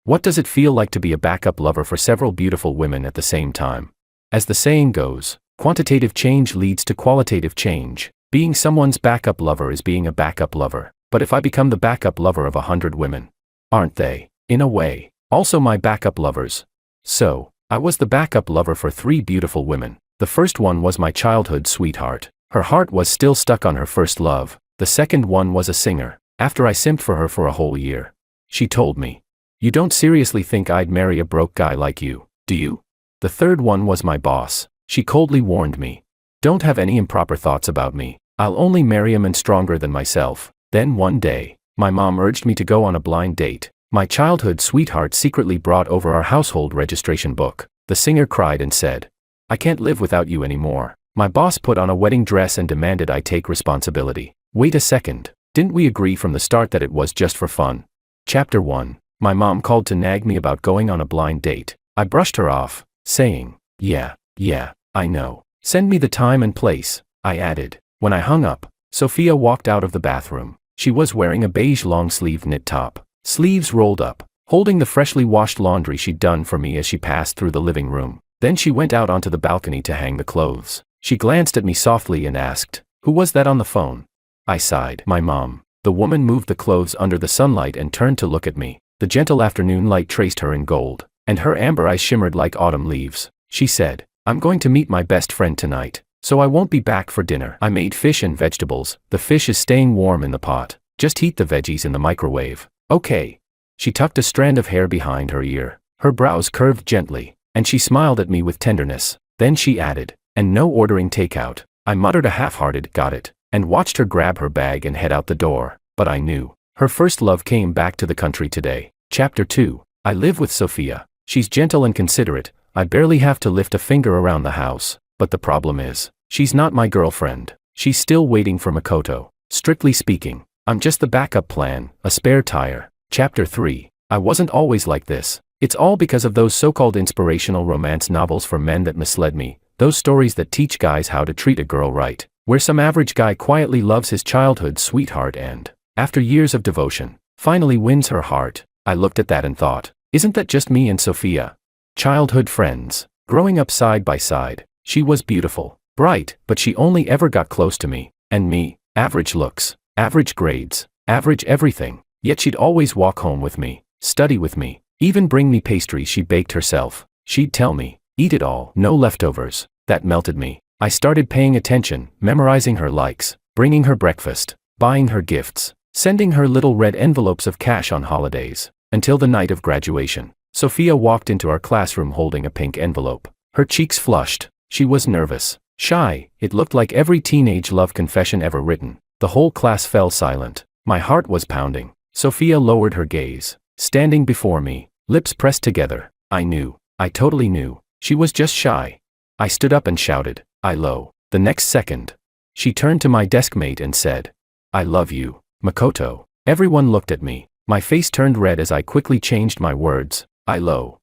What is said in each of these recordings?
What does it feel like to be a backup lover for several beautiful women at the same time? As the saying goes, quantitative change leads to qualitative change. Being someone's backup lover is being a backup lover. But if I become the backup lover of 100 women, aren't they, in a way, also my backup lovers? So, I was the backup lover for 3 beautiful women. The first one was my childhood sweetheart. Her heart was still stuck on her first love. The second one was a singer. After I simped for her for a whole year, she told me, "You don't seriously think I'd marry a broke guy like you, do you?" The third one was my boss. She coldly warned me, "Don't have any improper thoughts about me. I'll only marry a man stronger than myself." Then one day, my mom urged me to go on a blind date. My childhood sweetheart secretly brought over our household registration book. The singer cried and said, "I can't live without you anymore." My boss put on a wedding dress and demanded I take responsibility. Wait a second, didn't we agree from the start that it was just for fun? Chapter 1. My mom called to nag me about going on a blind date. I brushed her off, saying, Yeah, I know. Send me the time and place," I added. When I hung up, Sophia walked out of the bathroom. She was wearing a beige long-sleeved knit top, sleeves rolled up, holding the freshly washed laundry she'd done for me as she passed through the living room. Then she went out onto the balcony to hang the clothes. She glanced at me softly and asked, "Who was that on the phone?" I sighed. "My mom." The woman moved the clothes under the sunlight and turned to look at me. The gentle afternoon light traced her in gold, and her amber eyes shimmered like autumn leaves. She said, "I'm going to meet my best friend tonight, so I won't be back for dinner. I made fish and vegetables. The fish is staying warm in the pot. Just heat the veggies in the microwave." "Okay." She tucked a strand of hair behind her ear. Her brows curved gently, and she smiled at me with tenderness. Then she added, "And no ordering takeout." I muttered a half-hearted "got it," and watched her grab her bag and head out the door. But I knew. Her first love came back to the country today. Chapter 2. I live with Sophia. She's gentle and considerate. I barely have to lift a finger around the house. But the problem is, she's not my girlfriend. She's still waiting for Makoto. Strictly speaking, I'm just the backup plan, a spare tire. Chapter 3. I wasn't always like this. It's all because of those so-called inspirational romance novels for men that misled me. Those stories that teach guys how to treat a girl right. Where some average guy quietly loves his childhood sweetheart and, after years of devotion, finally wins her heart. I looked at that and thought, isn't that just me and Sophia? Childhood friends, growing up side by side. She was beautiful, bright, but she only ever got close to me. And me, average looks, average grades, average everything. Yet she'd always walk home with me, study with me, even bring me pastries she baked herself. She'd tell me, eat it all, no leftovers. That melted me. I started paying attention, memorizing her likes, bringing her breakfast, buying her gifts, sending her little red envelopes of cash on holidays. Until the night of graduation, Sophia walked into our classroom holding a pink envelope. Her cheeks flushed. She was nervous, shy. It looked like every teenage love confession ever written. The whole class fell silent. My heart was pounding. Sophia lowered her gaze, standing before me, lips pressed together. I knew. I totally knew. She was just shy. I stood up and shouted, "I lo." The next second, she turned to my deskmate and said, "I love you, Makoto." Everyone looked at me. My face turned red as I quickly changed my words. "I lo."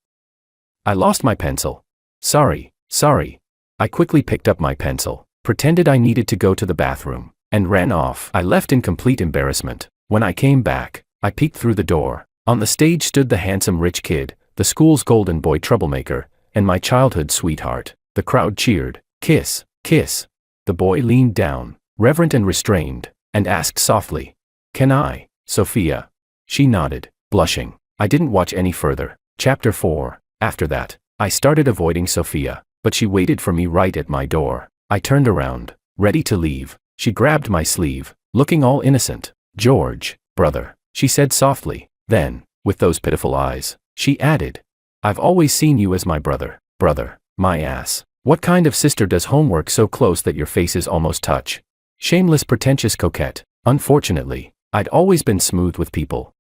I lost my pencil. Sorry. I quickly picked up my pencil, pretended I needed to go to the bathroom, and ran off. I left in complete embarrassment. When I came back, I peeked through the door. On the stage stood the handsome rich kid, the school's golden boy troublemaker, and my childhood sweetheart. The crowd cheered. "Kiss, kiss." The boy leaned down, reverent and restrained, and asked softly, "Can I, Sophia?" She nodded, blushing. I didn't watch any further. Chapter 4. After that, I started avoiding Sophia, but she waited for me right at my door. I turned around, ready to leave. She grabbed my sleeve, looking all innocent. "George, brother," she said softly. Then, with those pitiful eyes, she added, "I've always seen you as my brother." Brother, my ass. What kind of sister does homework so close that your faces almost touch? Shameless pretentious coquette. Unfortunately, I'd always been smooth with people.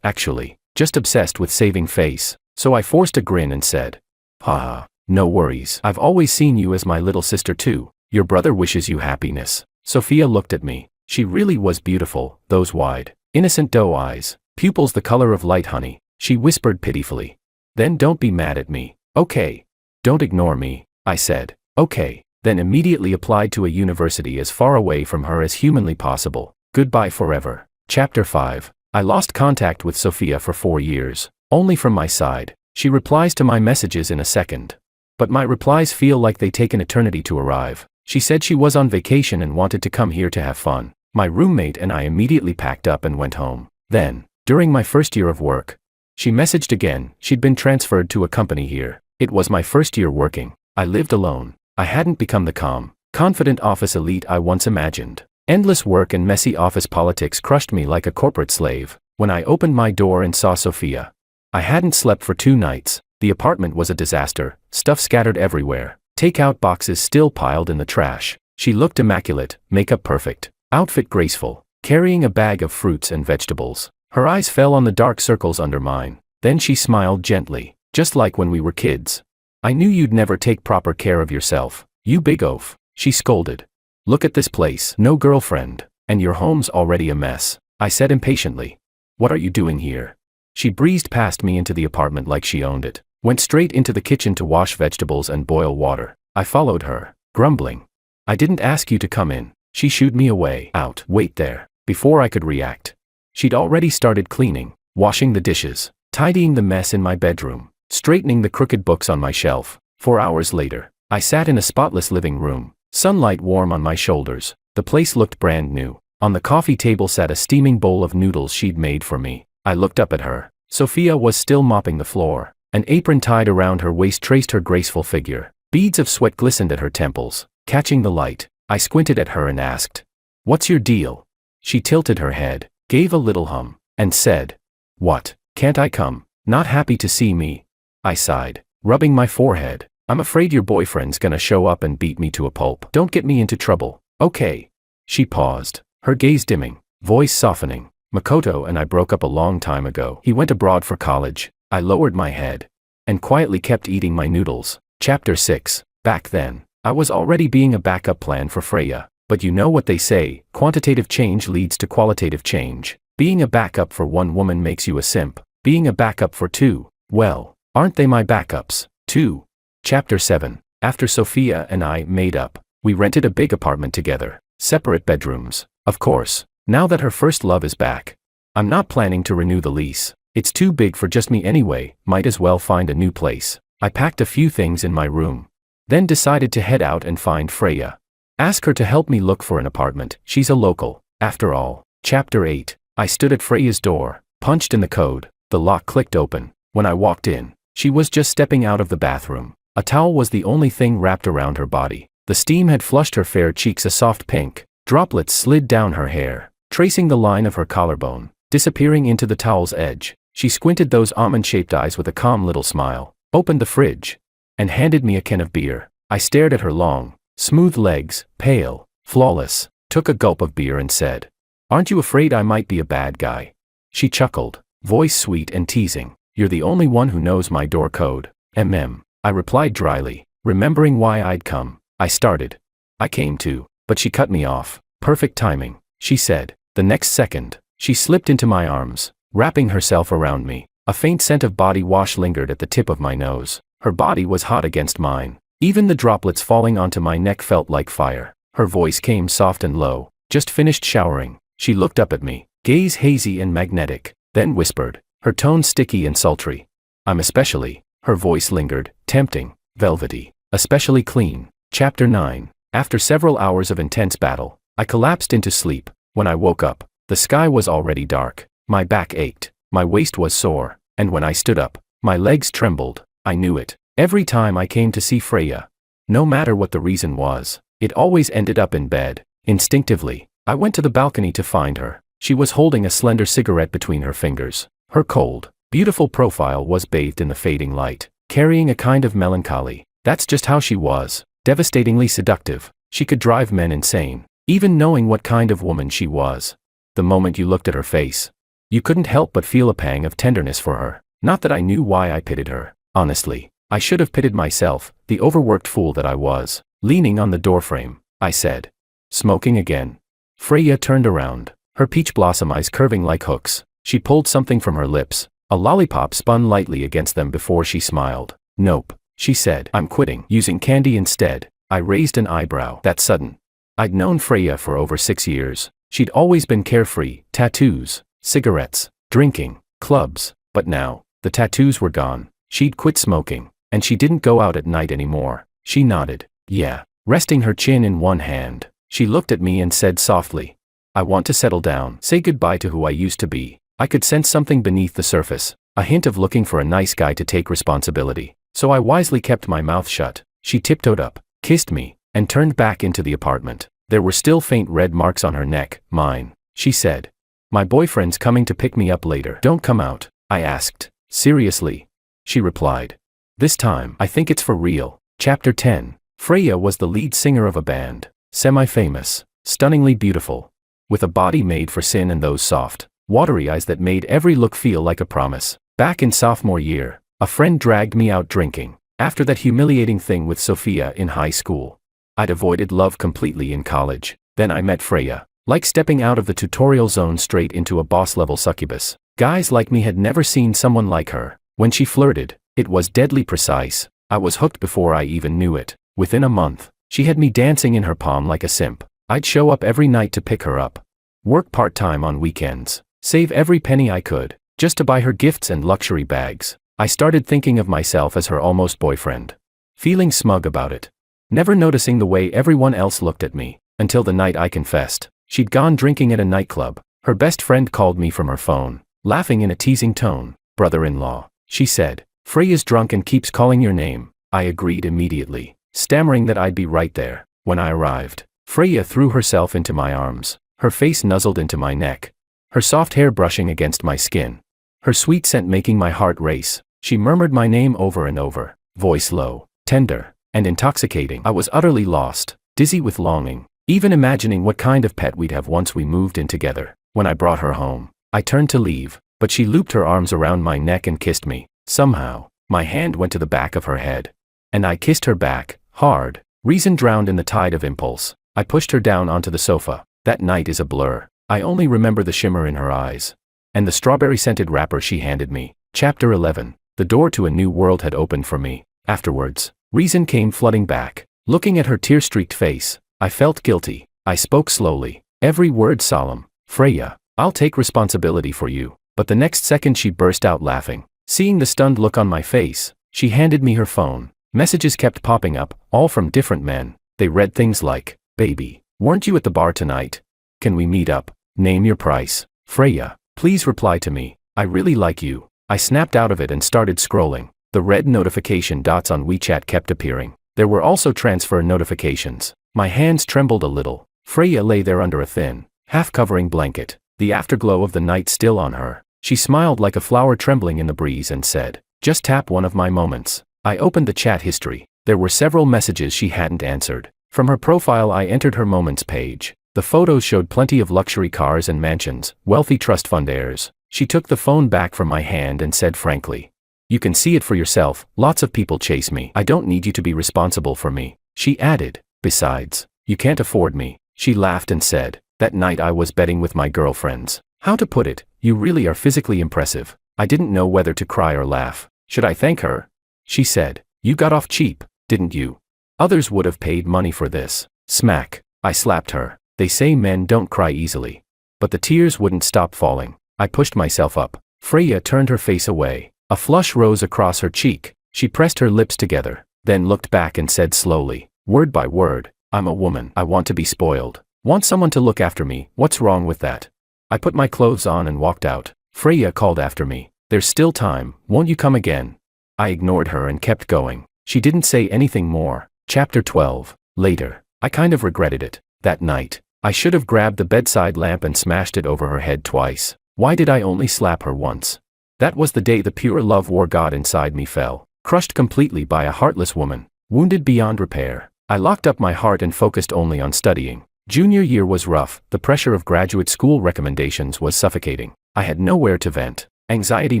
Actually, just obsessed with saving face. So I forced a grin and said, "Haha, no worries. I've always seen you as my little sister too. Your brother wishes you happiness." Sophia looked at me. She really was beautiful, those wide, innocent doe eyes, pupils the color of light honey. She whispered pitifully, "Then don't be mad at me, okay? Don't ignore me," I said. "Okay," then immediately applied to a university as far away from her as humanly possible. Goodbye forever. Chapter 5. I lost contact with Sophia for 4 years. Only from my side. She replies to my messages in a second. But my replies feel like they take an eternity to arrive. She said she was on vacation and wanted to come here to have fun. My roommate and I immediately packed up and went home. Then, during my first year of work, she messaged again. She'd been transferred to a company here. It was my first year working. I lived alone. I hadn't become the calm, confident office elite I once imagined. Endless work and messy office politics crushed me like a corporate slave. When I opened my door and saw Sophia, I hadn't slept for 2 nights. The apartment was a disaster, stuff scattered everywhere, takeout boxes still piled in the trash. She looked immaculate, makeup perfect, outfit graceful, carrying a bag of fruits and vegetables. Her eyes fell on the dark circles under mine. Then she smiled gently, just like when we were kids. I knew you'd never take proper care of yourself, you big oaf, she scolded. Look at this place, no girlfriend, and your home's already a mess, I said impatiently. What are you doing here? She breezed past me into the apartment like she owned it, went straight into the kitchen to wash vegetables and boil water. I followed her, grumbling. I didn't ask you to come in. She shooed me away. Out. Wait there. Before I could react, she'd already started cleaning, washing the dishes, tidying the mess in my bedroom, straightening the crooked books on my shelf. 4 hours later, I sat in a spotless living room, sunlight warm on my shoulders. The place looked brand new. On the coffee table sat a steaming bowl of noodles she'd made for me. I looked up at her. Sophia was still mopping the floor. An apron tied around her waist traced her graceful figure. Beads of sweat glistened at her temples, catching the light. I squinted at her and asked, "What's your deal?" She tilted her head, gave a little hum, and said, "What, can't I come? Not happy to see me?" I sighed, rubbing my forehead. "I'm afraid your boyfriend's gonna show up and beat me to a pulp. Don't get me into trouble, okay?" She paused, her gaze dimming, voice softening. "Makoto and I broke up a long time ago. He went abroad for college." I lowered my head and quietly kept eating my noodles. Chapter 6. Back then, I was already being a backup plan for Freya. But you know what they say, quantitative change leads to qualitative change. Being a backup for one woman makes you a simp. Being a backup for 2, well, aren't they my backups, too? Chapter 7. After Sophia and I made up, we rented a big apartment together, separate bedrooms. Of course, now that her first love is back, I'm not planning to renew the lease. It's too big for just me anyway, might as well find a new place. I packed a few things in my room, then decided to head out and find Freya. Ask her to help me look for an apartment. She's a local, after all. Chapter 8. I stood at Freya's door, punched in the code. The lock clicked open. When I walked in, she was just stepping out of the bathroom. A towel was the only thing wrapped around her body. The steam had flushed her fair cheeks a soft pink. Droplets slid down her hair, tracing the line of her collarbone, disappearing into the towel's edge. She squinted those almond-shaped eyes with a calm little smile, opened the fridge, and handed me a can of beer. I stared at her long, smooth legs, pale, flawless, took a gulp of beer and said, "Aren't you afraid I might be a bad guy?" She chuckled, voice sweet and teasing. "You're the only one who knows my door code." I replied dryly, remembering why I'd come. I started. "I came too," but she cut me off. "Perfect timing," she said. The next second, she slipped into my arms, wrapping herself around me. A faint scent of body wash lingered at the tip of my nose. Her body was hot against mine. Even the droplets falling onto my neck felt like fire. Her voice came soft and low. "Just finished showering." She looked up at me, gaze hazy and magnetic, then whispered, her tone sticky and sultry. "I'm especially," her voice lingered, tempting, velvety, "especially clean." Chapter 9. After several hours of intense battle, I collapsed into sleep. When I woke up, the sky was already dark. My back ached, my waist was sore, and when I stood up, my legs trembled. I knew it. Every time I came to see Freya, no matter what the reason was, it always ended up in bed. Instinctively, I went to the balcony to find her. She was holding a slender cigarette between her fingers. Her cold, beautiful profile was bathed in the fading light, carrying a kind of melancholy. That's just how she was, devastatingly seductive. She could drive men insane, even knowing what kind of woman she was. The moment you looked at her face, you couldn't help but feel a pang of tenderness for her. Not that I knew why I pitied her. Honestly, I should have pitied myself, the overworked fool that I was. Leaning on the doorframe, I said, "Smoking again?" Freya turned around, her peach blossom eyes curving like hooks. She pulled something from her lips. A lollipop spun lightly against them before she smiled. "Nope," she said. "I'm quitting. Using candy instead." I raised an eyebrow. That sudden. I'd known Freya for over 6 years. She'd always been carefree, tattoos, cigarettes, drinking, clubs. But now, The tattoos were gone. She'd quit smoking, and she didn't go out at night anymore. She nodded. Yeah. Resting her chin in one hand, she looked at me and said softly, I want to settle down, say goodbye to who I used to be. I could sense something beneath the surface, a hint of looking for a nice guy to take responsibility. So I wisely kept my mouth shut. She tiptoed up, kissed me, and turned back into the apartment. There were still faint red marks on her neck. Mine, she said. My boyfriend's coming to pick me up later. Don't come out, I asked. Seriously? She replied. This time, I think it's for real. Chapter 10. Freya was the lead singer of a band. Semi-famous, stunningly beautiful, with a body made for sin and those soft, watery eyes that made every look feel like a promise. Back in sophomore year, a friend dragged me out drinking, after that humiliating thing with Sophia in high school. I'd avoided love completely in college. Then I met Freya, like stepping out of the tutorial zone straight into a boss-level succubus. Guys like me had never seen someone like her. When she flirted, it was deadly precise. I was hooked before I even knew it. Within a month, she had me dancing in her palm like a simp. I'd show up every night to pick her up, work part-time on weekends, save every penny I could, just to buy her gifts and luxury bags. I started thinking of myself as her almost boyfriend, feeling smug about it, never noticing the way everyone else looked at me, until the night I confessed. She'd gone drinking at a nightclub. Her best friend called me from her phone, laughing in a teasing tone. Brother-in-law, she said, Freya's drunk and keeps calling your name. I agreed immediately, stammering that I'd be right there. When I arrived, Freya threw herself into my arms, her face nuzzled into my neck, her soft hair brushing against my skin, her sweet scent making my heart race. She murmured my name over and over, voice low, tender, and intoxicating. I was utterly lost, dizzy with longing, even imagining what kind of pet we'd have once we moved in together. When I brought her home, I turned to leave, but she looped her arms around my neck and kissed me. Somehow, my hand went to the back of her head, and I kissed her back, hard. Reason drowned in the tide of impulse. I pushed her down onto the sofa. That night is a blur. I only remember the shimmer in her eyes, and the strawberry-scented wrapper she handed me. Chapter 11. The door to a new world had opened for me. Afterwards, reason came flooding back. Looking at her tear-streaked face, I felt guilty. I spoke slowly, every word solemn. Freya, I'll take responsibility for you. But the next second she burst out laughing. Seeing the stunned look on my face, she handed me her phone. Messages kept popping up, all from different men. They read things like, Baby, weren't you at the bar tonight? Can we meet up? Name your price. Freya, please reply to me. I really like you. I snapped out of it and started scrolling. The red notification dots on WeChat kept appearing. There were also transfer notifications. My hands trembled a little. Freya lay there under a thin, half-covering blanket, the afterglow of the night still on her. She smiled like a flower trembling in the breeze and said, Just tap one of my moments. I opened the chat history. There were several messages she hadn't answered. From her profile I entered her moments page. The photos showed plenty of luxury cars and mansions, wealthy trust fund heirs. She took the phone back from my hand and said frankly, You can see it for yourself, lots of people chase me. I don't need you to be responsible for me. She added, Besides, you can't afford me. She laughed and said, That night I was betting with my girlfriends. How to put it, you really are physically impressive. I didn't know whether to cry or laugh. Should I thank her? She said, You got off cheap, didn't you? Others would have paid money for this. Smack. I slapped her. They say men don't cry easily. But the tears wouldn't stop falling. I pushed myself up. Freya turned her face away. A flush rose across her cheek. She pressed her lips together, then looked back and said slowly, word by word, I'm a woman. I want to be spoiled. Want someone to look after me. What's wrong with that? I put my clothes on and walked out. Freya called after me. There's still time. Won't you come again? I ignored her and kept going. She didn't say anything more. Chapter 12. Later. I kind of regretted it. That night, I should have grabbed the bedside lamp and smashed it over her head twice. Why did I only slap her once? That was the day the pure love war god inside me fell, crushed completely by a heartless woman, wounded beyond repair. I locked up my heart and focused only on studying. Junior year was rough. The pressure of graduate school recommendations was suffocating. I had nowhere to vent. Anxiety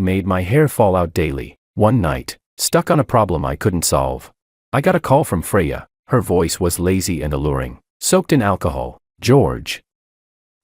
made my hair fall out daily. One night, stuck on a problem I couldn't solve, I got a call from Freya. Her voice was lazy and alluring, soaked in alcohol. George,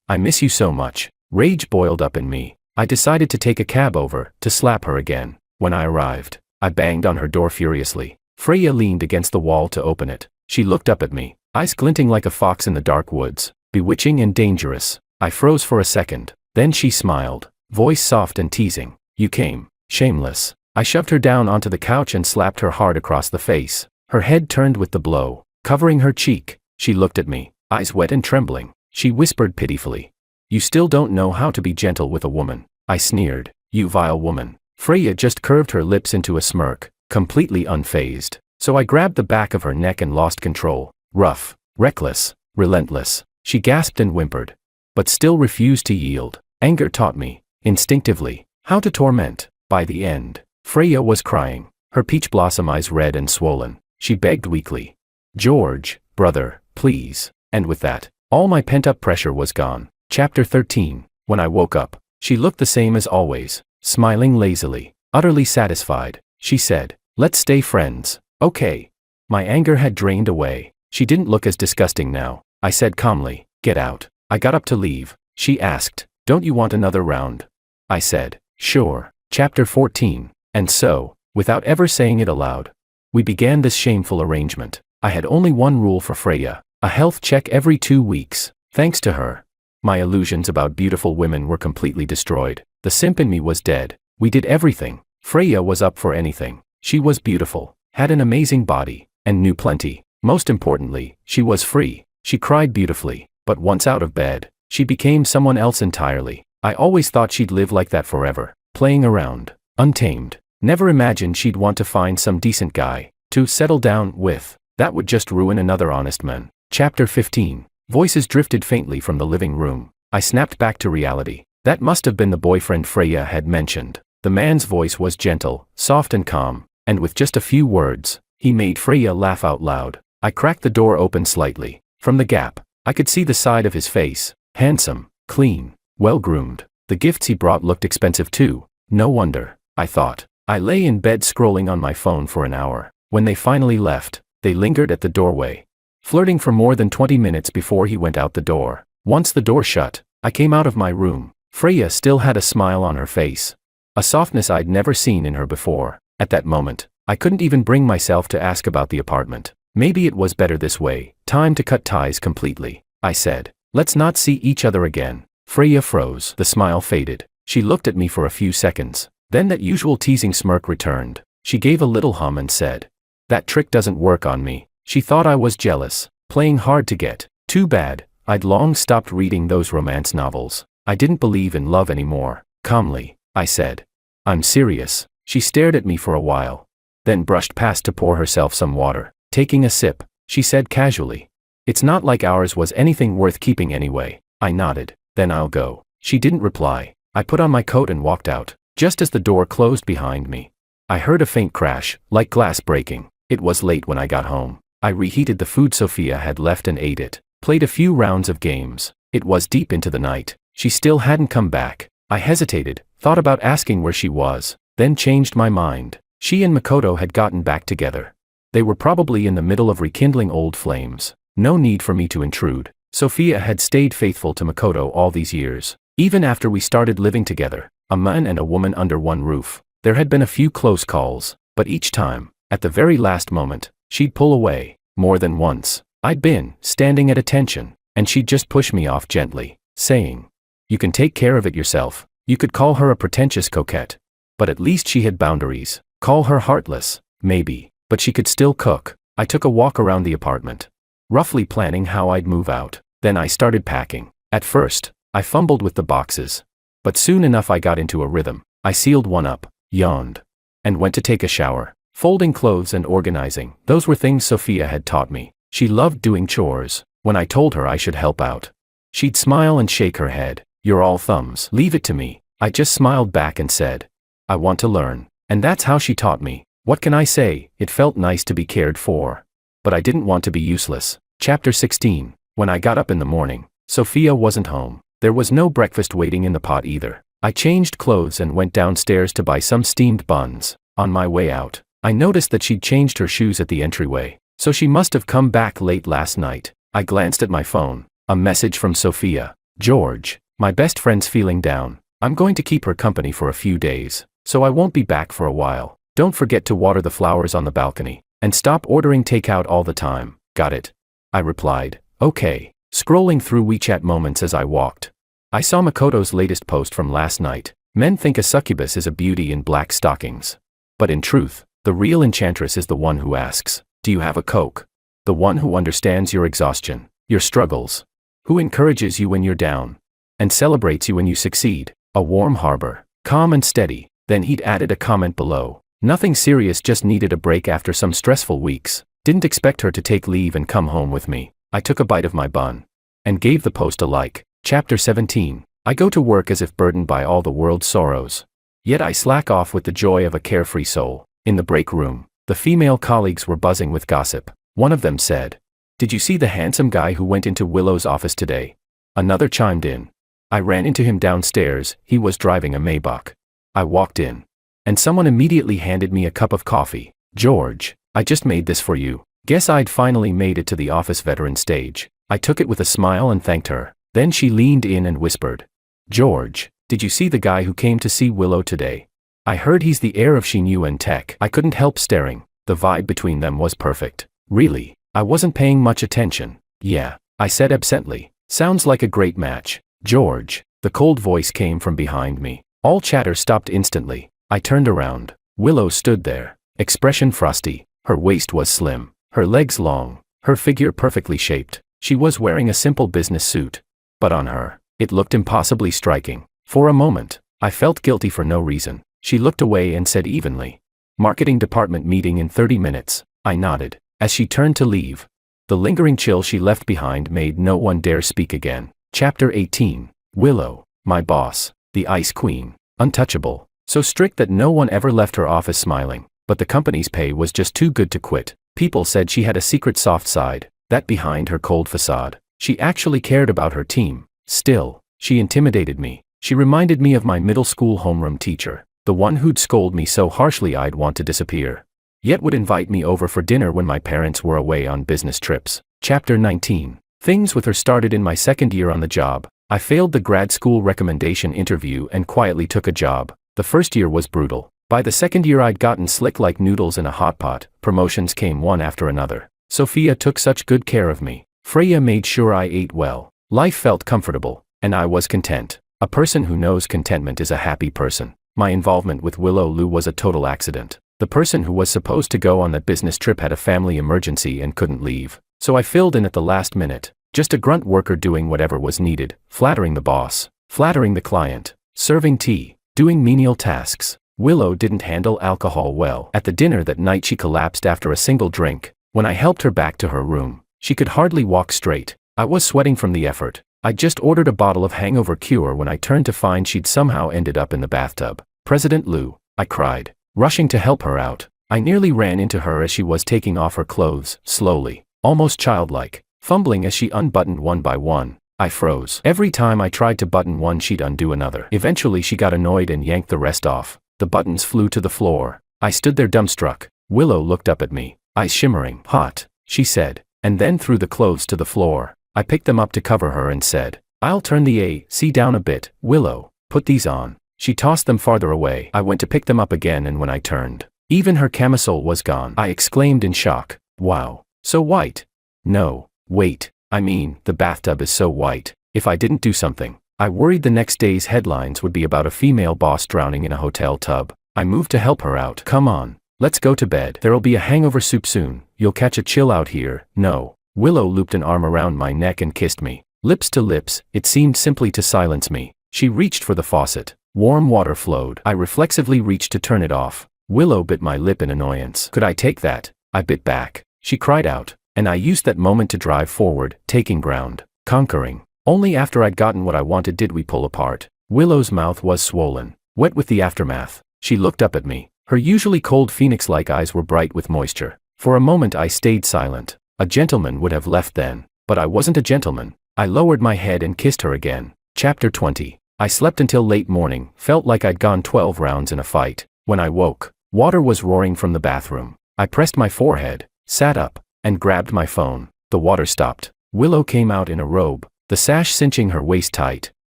I miss you so much. Rage boiled up in me. I decided to take a cab over, to slap her again. When I arrived, I banged on her door furiously. Freya leaned against the wall to open it. She looked up at me, eyes glinting like a fox in the dark woods, bewitching and dangerous. I froze for a second. Then she smiled, voice soft and teasing. You came. Shameless. I shoved her down onto the couch and slapped her hard across the face. Her head turned with the blow, covering her cheek. She looked at me, eyes wet and trembling. She whispered pitifully, "You still don't know how to be gentle with a woman." I sneered, "You vile woman." Freya just curved her lips into a smirk, completely unfazed. So I grabbed the back of her neck and lost control. Rough, reckless, relentless. She gasped and whimpered, but still refused to yield. Anger taught me, instinctively, how to torment. By the end, Freya was crying, her peach blossom eyes red and swollen. She begged weakly, "George, brother, please." And with that, all my pent-up pressure was gone. Chapter 13. When I woke up, she looked the same as always, smiling lazily, utterly satisfied. She said, "Let's stay friends, okay?" My anger had drained away. She didn't look as disgusting now. I said calmly, "Get out." I got up to leave. She asked, "Don't you want another round?" I said, "Sure." Chapter 14. And so, without ever saying it aloud, we began this shameful arrangement. I had only one rule for Freya, a health check every 2 weeks. Thanks to her, my illusions about beautiful women were completely destroyed. The simp in me was dead. We did everything. Freya was up for anything. She was beautiful, had an amazing body, and knew plenty. Most importantly, she was free. She cried beautifully, but once out of bed, she became someone else entirely. I always thought she'd live like that forever, playing around, untamed. Never imagined she'd want to find some decent guy to settle down with. That would just ruin another honest man. Chapter 15. Voices drifted faintly from the living room. I snapped back to reality. That must have been the boyfriend Freya had mentioned. The man's voice was gentle, soft and calm, and with just a few words, he made Freya laugh out loud. I cracked the door open slightly. From the gap, I could see the side of his face. Handsome, clean, well-groomed. The gifts he brought looked expensive too. No wonder, I thought. I lay in bed scrolling on my phone for an hour. When they finally left, they lingered at the doorway, flirting for more than 20 minutes before he went out the door. Once the door shut, I came out of my room. Freya still had a smile on her face, a softness I'd never seen in her before. At that moment, I couldn't even bring myself to ask about the apartment. Maybe it was better this way. Time to cut ties completely. I said, "Let's not see each other again." Freya froze. The smile faded. She looked at me for a few seconds. Then that usual teasing smirk returned. She gave a little hum and said, "That trick doesn't work on me." She thought I was jealous, playing hard to get. Too bad. I'd long stopped reading those romance novels. I didn't believe in love anymore. Calmly, I said, "I'm serious." She stared at me for a while, then brushed past to pour herself some water. Taking a sip, she said casually, "It's not like ours was anything worth keeping anyway." I nodded. "Then I'll go." She didn't reply. I put on my coat and walked out. Just as the door closed behind me, I heard a faint crash, like glass breaking. It was late when I got home. I reheated the food Sophia had left and ate it. Played a few rounds of games. It was deep into the night. She still hadn't come back. I hesitated, thought about asking where she was, then changed my mind. She and Makoto had gotten back together. They were probably in the middle of rekindling old flames. No need for me to intrude. Sophia had stayed faithful to Makoto all these years. Even after we started living together, a man and a woman under one roof, there had been a few close calls, but each time, at the very last moment, she'd pull away. More than once, I'd been standing at attention, and she'd just push me off gently, saying, "You can take care of it yourself." You could call her a pretentious coquette, but at least she had boundaries. Call her heartless, maybe, but she could still cook. I took a walk around the apartment, roughly planning how I'd move out. Then I started packing. At first, I fumbled with the boxes, but soon enough I got into a rhythm. I sealed one up, yawned, and went to take a shower. Folding clothes and organizing, those were things Sophia had taught me. She loved doing chores. When I told her I should help out, she'd smile and shake her head. "You're all thumbs. Leave it to me." I just smiled back and said, "I want to learn." And that's how she taught me. What can I say? It felt nice to be cared for. But I didn't want to be useless. Chapter 16. When I got up in the morning, Sophia wasn't home. There was no breakfast waiting in the pot either. I changed clothes and went downstairs to buy some steamed buns. On my way out, I noticed that she'd changed her shoes at the entryway, so she must have come back late last night. I glanced at my phone. A message from Sophia. "George, my best friend's feeling down. I'm going to keep her company for a few days, so I won't be back for a while. Don't forget to water the flowers on the balcony, and stop ordering takeout all the time. Got it?" I replied, "Okay." Scrolling through WeChat moments as I walked, I saw Makoto's latest post from last night. Men think a succubus is a beauty in black stockings. But in truth, the real enchantress is the one who asks, "Do you have a Coke?" The one who understands your exhaustion, your struggles. Who encourages you when you're down. And celebrates you when you succeed. A warm harbor, calm and steady. Then he'd added a comment below. Nothing serious, just needed a break after some stressful weeks. Didn't expect her to take leave and come home with me. I took a bite of my bun. And gave the post a like. Chapter 17. I go to work as if burdened by all the world's sorrows. Yet I slack off with the joy of a carefree soul. In the break room, the female colleagues were buzzing with gossip. One of them said, "Did you see the handsome guy who went into Willow's office today?" Another chimed in. "I ran into him downstairs, he was driving a Maybach." I walked in. And someone immediately handed me a cup of coffee. "George, I just made this for you." Guess I'd finally made it to the office veteran stage. I took it with a smile and thanked her. Then she leaned in and whispered, "George, did you see the guy who came to see Willow today? I heard he's the heir of Shinyu and Tech." I couldn't help staring. The vibe between them was perfect. Really, I wasn't paying much attention. "Yeah," I said absently. "Sounds like a great match." "George," the cold voice came from behind me. All chatter stopped instantly. I turned around. Willow stood there, expression frosty. Her waist was slim, her legs long, her figure perfectly shaped. She was wearing a simple business suit. But on her, it looked impossibly striking. For a moment, I felt guilty for no reason. She looked away and said evenly, "Marketing department meeting in 30 minutes. I nodded. As she turned to leave, the lingering chill she left behind made no one dare speak again. Chapter 18. Willow, my boss, the Ice Queen, untouchable, so strict that no one ever left her office smiling, but the company's pay was just too good to quit. People said she had a secret soft side, that behind her cold facade, she actually cared about her team. Still, she intimidated me. She reminded me of my middle school homeroom teacher, the one who'd scold me so harshly I'd want to disappear, yet would invite me over for dinner when my parents were away on business trips. Chapter 19. Things with her started in my second year on the job. I failed the grad school recommendation interview and quietly took a job. The first year was brutal. By the second year I'd gotten slick like noodles in a hot pot. Promotions came one after another. Sophia took such good care of me. Freya made sure I ate well. Life felt comfortable, and I was content. A person who knows contentment is a happy person. My involvement with Willow Lu was a total accident. The person who was supposed to go on that business trip had a family emergency and couldn't leave, so I filled in at the last minute. Just a grunt worker doing whatever was needed, flattering the boss, flattering the client, serving tea, doing menial tasks. Willow didn't handle alcohol well. At the dinner that night she collapsed after a single drink. When I helped her back to her room, she could hardly walk straight. I was sweating from the effort. I just ordered a bottle of hangover cure when I turned to find she'd somehow ended up in the bathtub. "President Lu," I cried, rushing to help her out. I nearly ran into her as she was taking off her clothes, slowly, almost childlike, fumbling as she unbuttoned one by one. I froze. Every time I tried to button one she'd undo another. Eventually she got annoyed and yanked the rest off. The buttons flew to the floor. I stood there dumbstruck. Willow looked up at me, eyes shimmering. "Hot," she said, and then threw the clothes to the floor. I picked them up to cover her and said, "I'll turn the AC down a bit, Willow, put these on." She tossed them farther away. I went to pick them up again and when I turned, even her camisole was gone. I exclaimed in shock, "Wow, so white." "No, wait, I mean, the bathtub is so white." If I didn't do something, I worried the next day's headlines would be about a female boss drowning in a hotel tub. I moved to help her out. "Come on, let's go to bed. There'll be a hangover soup soon. You'll catch a chill out here." "No." Willow looped an arm around my neck and kissed me. Lips to lips, it seemed simply to silence me. She reached for the faucet. Warm water flowed. I reflexively reached to turn it off. Willow bit my lip in annoyance. "Could I take that?" I bit back. She cried out, and I used that moment to drive forward, taking ground, conquering. Only after I'd gotten what I wanted did we pull apart. Willow's mouth was swollen, wet with the aftermath. She looked up at me. Her usually cold phoenix-like eyes were bright with moisture. For a moment I stayed silent. A gentleman would have left then, but I wasn't a gentleman. I lowered my head and kissed her again. Chapter 20. I slept until late morning, felt like I'd gone 12 rounds in a fight. When I woke, water was roaring from the bathroom. I pressed my forehead, sat up, and grabbed my phone. The water stopped. Willow came out in a robe, the sash cinching her waist tight.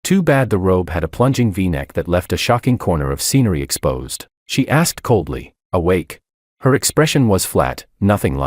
Too bad the robe had a plunging V-neck that left a shocking corner of scenery exposed. She asked coldly, "Awake?" Her expression was flat, nothing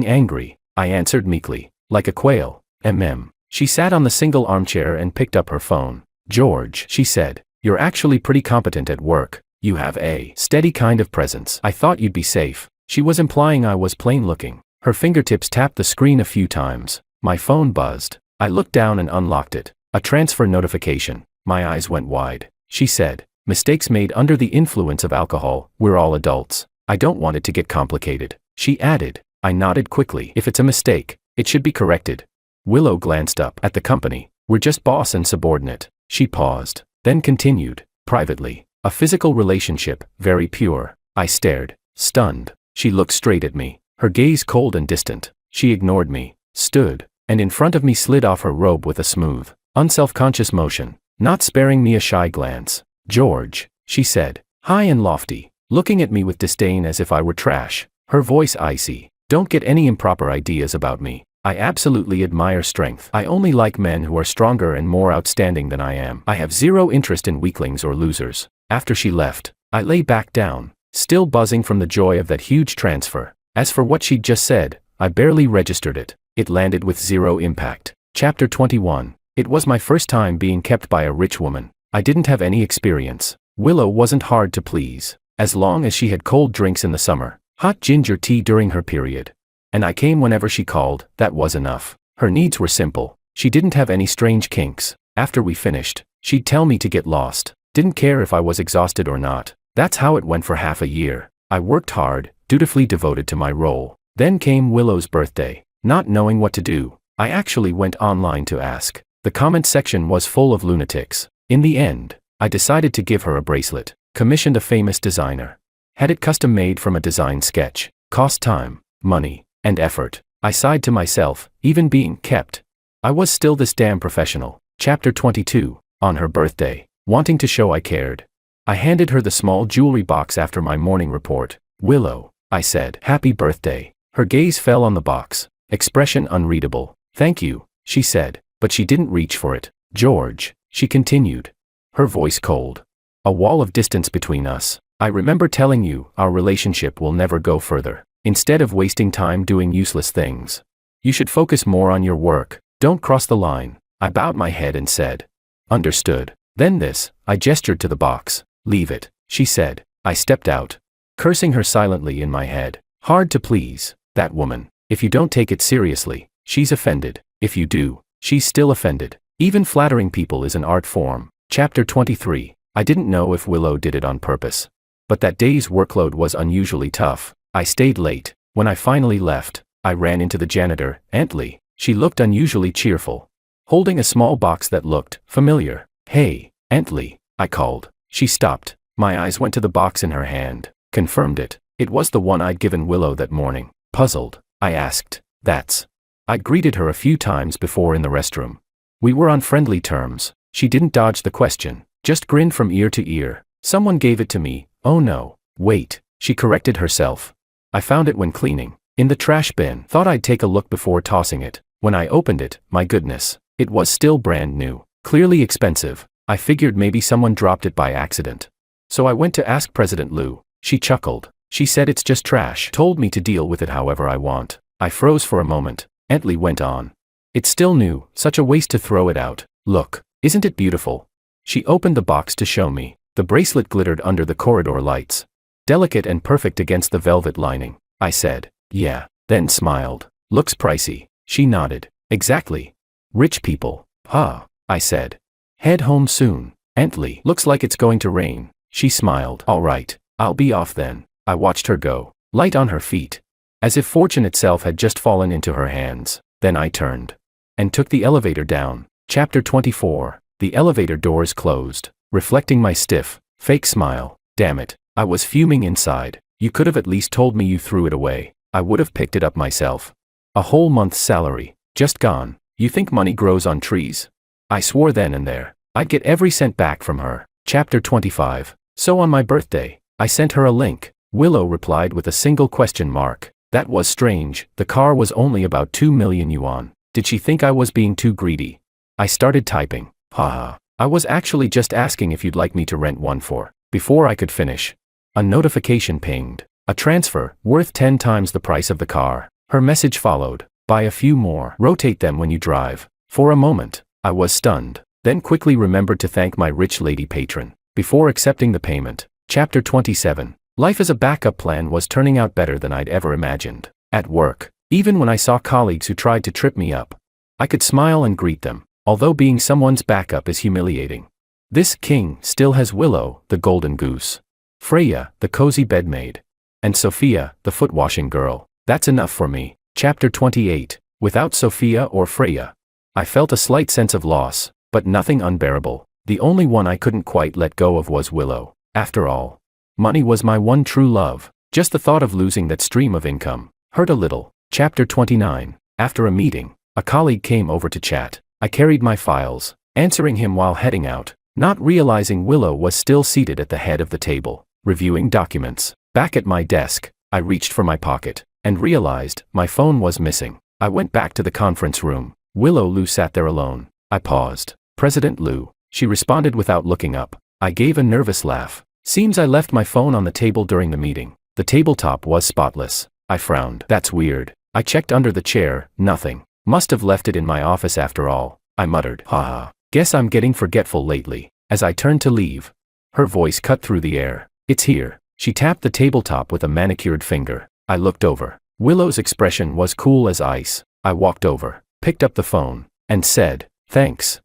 angry. I answered meekly, like a quail, "Mm." She sat on the single armchair and picked up her phone. "George," she said, You're actually pretty competent at work. You have a steady kind of presence. I thought you'd be safe. She was implying I was plain looking. Her fingertips tapped the screen a few times. My phone buzzed. I looked down and unlocked it. A transfer notification. My eyes went wide. She said, "Mistakes made under the influence of alcohol. We're all adults. I don't want it to get complicated." She added. I nodded quickly. If it's a mistake, it should be corrected. Willow glanced up at the company. "We're just boss and subordinate." She paused, then continued, "Privately. A physical relationship, very pure." I stared, stunned. She looked straight at me, her gaze cold and distant. She ignored me, stood, and in front of me slid off her robe with a smooth, unself-conscious motion, not sparing me a shy glance. "George," she said, high and lofty, looking at me with disdain as if I were trash, her voice icy. "Don't get any improper ideas about me. I absolutely admire strength. I only like men who are stronger and more outstanding than I am. I have zero interest in weaklings or losers." After she left, I lay back down, still buzzing from the joy of that huge transfer. As for what she'd just said, I barely registered it. It landed with zero impact. Chapter 21. It was my first time being kept by a rich woman. I didn't have any experience. Willow wasn't hard to please. As long as she had cold drinks in the summer, hot ginger tea during her period, and I came whenever she called, that was enough. Her needs were simple. She didn't have any strange kinks. After we finished, she'd tell me to get lost. Didn't care if I was exhausted or not. That's how it went for half a year. I worked hard, dutifully devoted to my role. Then came Willow's birthday. Not knowing what to do, I actually went online to ask. The comment section was full of lunatics. In the end, I decided to give her a bracelet. Commissioned a famous designer. Had it custom made from a design sketch. Cost time, money, and effort. I sighed to myself, even being kept. I was still this damn professional. Chapter 22. On her birthday. Wanting to show I cared, I handed her the small jewelry box after my morning report. "Willow," I said, "happy birthday." Her gaze fell on the box, expression unreadable. "Thank you," she said, but she didn't reach for it. "George," she continued, her voice cold. A wall of distance between us. "I remember telling you, our relationship will never go further. Instead of wasting time doing useless things, you should focus more on your work. Don't cross the line." I bowed my head and said, "Understood." Then this, I gestured to the box. "Leave it," she said. I stepped out, cursing her silently in my head. Hard to please, that woman. If you don't take it seriously, she's offended. If you do, she's still offended. Even flattering people is an art form. Chapter 23. I didn't know if Willow did it on purpose, but that day's workload was unusually tough. I stayed late. When I finally left, I ran into the janitor, Aunt Lee. She looked unusually cheerful, holding a small box that looked familiar. "Hey, Aunt Lee," I called. She stopped. My eyes went to the box in her hand, confirmed it. It was the one I'd given Willow that morning. Puzzled, I asked, "That's..." I'd greeted her a few times before in the restroom. We were on friendly terms. She didn't dodge the question, just grinned from ear to ear. "Someone gave it to me." "Oh no, wait," she corrected herself. "I found it when cleaning. In the trash bin. Thought I'd take a look before tossing it." When I opened it, my goodness, it was still brand new. Clearly expensive. I figured maybe someone dropped it by accident. So I went to ask President Lou. She chuckled. She said it's just trash. Told me to deal with it however I want. I froze for a moment. Aunt Lee went on. "It's still new, such a waste to throw it out. Look, isn't it beautiful?" She opened the box to show me. The bracelet glittered under the corridor lights. Delicate and perfect against the velvet lining. I said, "Yeah," then smiled. "Looks pricey." She nodded. "Exactly. Rich people." "Huh," I said. "Head home soon." "Aunt Lee, looks like it's going to rain." She smiled. "All right, I'll be off then." I watched her go, light on her feet, as if fortune itself had just fallen into her hands. Then I turned and took the elevator down. Chapter 24. The elevator doors closed, reflecting my stiff, fake smile. Damn it, I was fuming inside. "You could have at least told me you threw it away. I would have picked it up myself." A whole month's salary, just gone. You think money grows on trees? I swore then and there, I'd get every cent back from her. Chapter 25. So on my birthday, I sent her a link. Willow replied with a single question mark. That was strange, the car was only about 2 million yuan. Did she think I was being too greedy? I started typing. Haha. I was actually just asking if you'd like me to rent one for. Before I could finish, a notification pinged. A transfer, worth 10 times the price of the car. Her message followed. Buy a few more. Rotate them when you drive. For a moment, I was stunned. then quickly remembered to thank my rich lady patron before accepting the payment. Chapter 27. Life as a backup plan was turning out better than I'd ever imagined. At work, even when I saw colleagues who tried to trip me up, I could smile and greet them, although being someone's backup is humiliating. This king still has Willow, the golden goose, Freya, the cozy bedmaid, and Sophia, the foot-washing girl. That's enough for me. Chapter 28. Without Sophia or Freya, I felt a slight sense of loss, but nothing unbearable. The only one I couldn't quite let go of was Willow. After all, money was my one true love. Just the thought of losing that stream of income hurt a little. Chapter 29. After a meeting, a colleague came over to chat. I carried my files, answering him while heading out, not realizing Willow was still seated at the head of the table, reviewing documents. Back at my desk, I reached for my pocket, and realized my phone was missing. I went back to the conference room. Willow Lou sat there alone. I paused. President Lou, she responded without looking up. I gave a nervous laugh. Seems I left my phone on the table during the meeting. The tabletop was spotless. I frowned. That's weird. I checked under the chair, nothing. Must have left it in my office after all. I muttered, haha. Guess I'm getting forgetful lately. As I turned to leave, her voice cut through the air. It's here. She tapped the tabletop with a manicured finger. I looked over. Willow's expression was cool as ice. I walked over, picked up the phone, and said, thanks.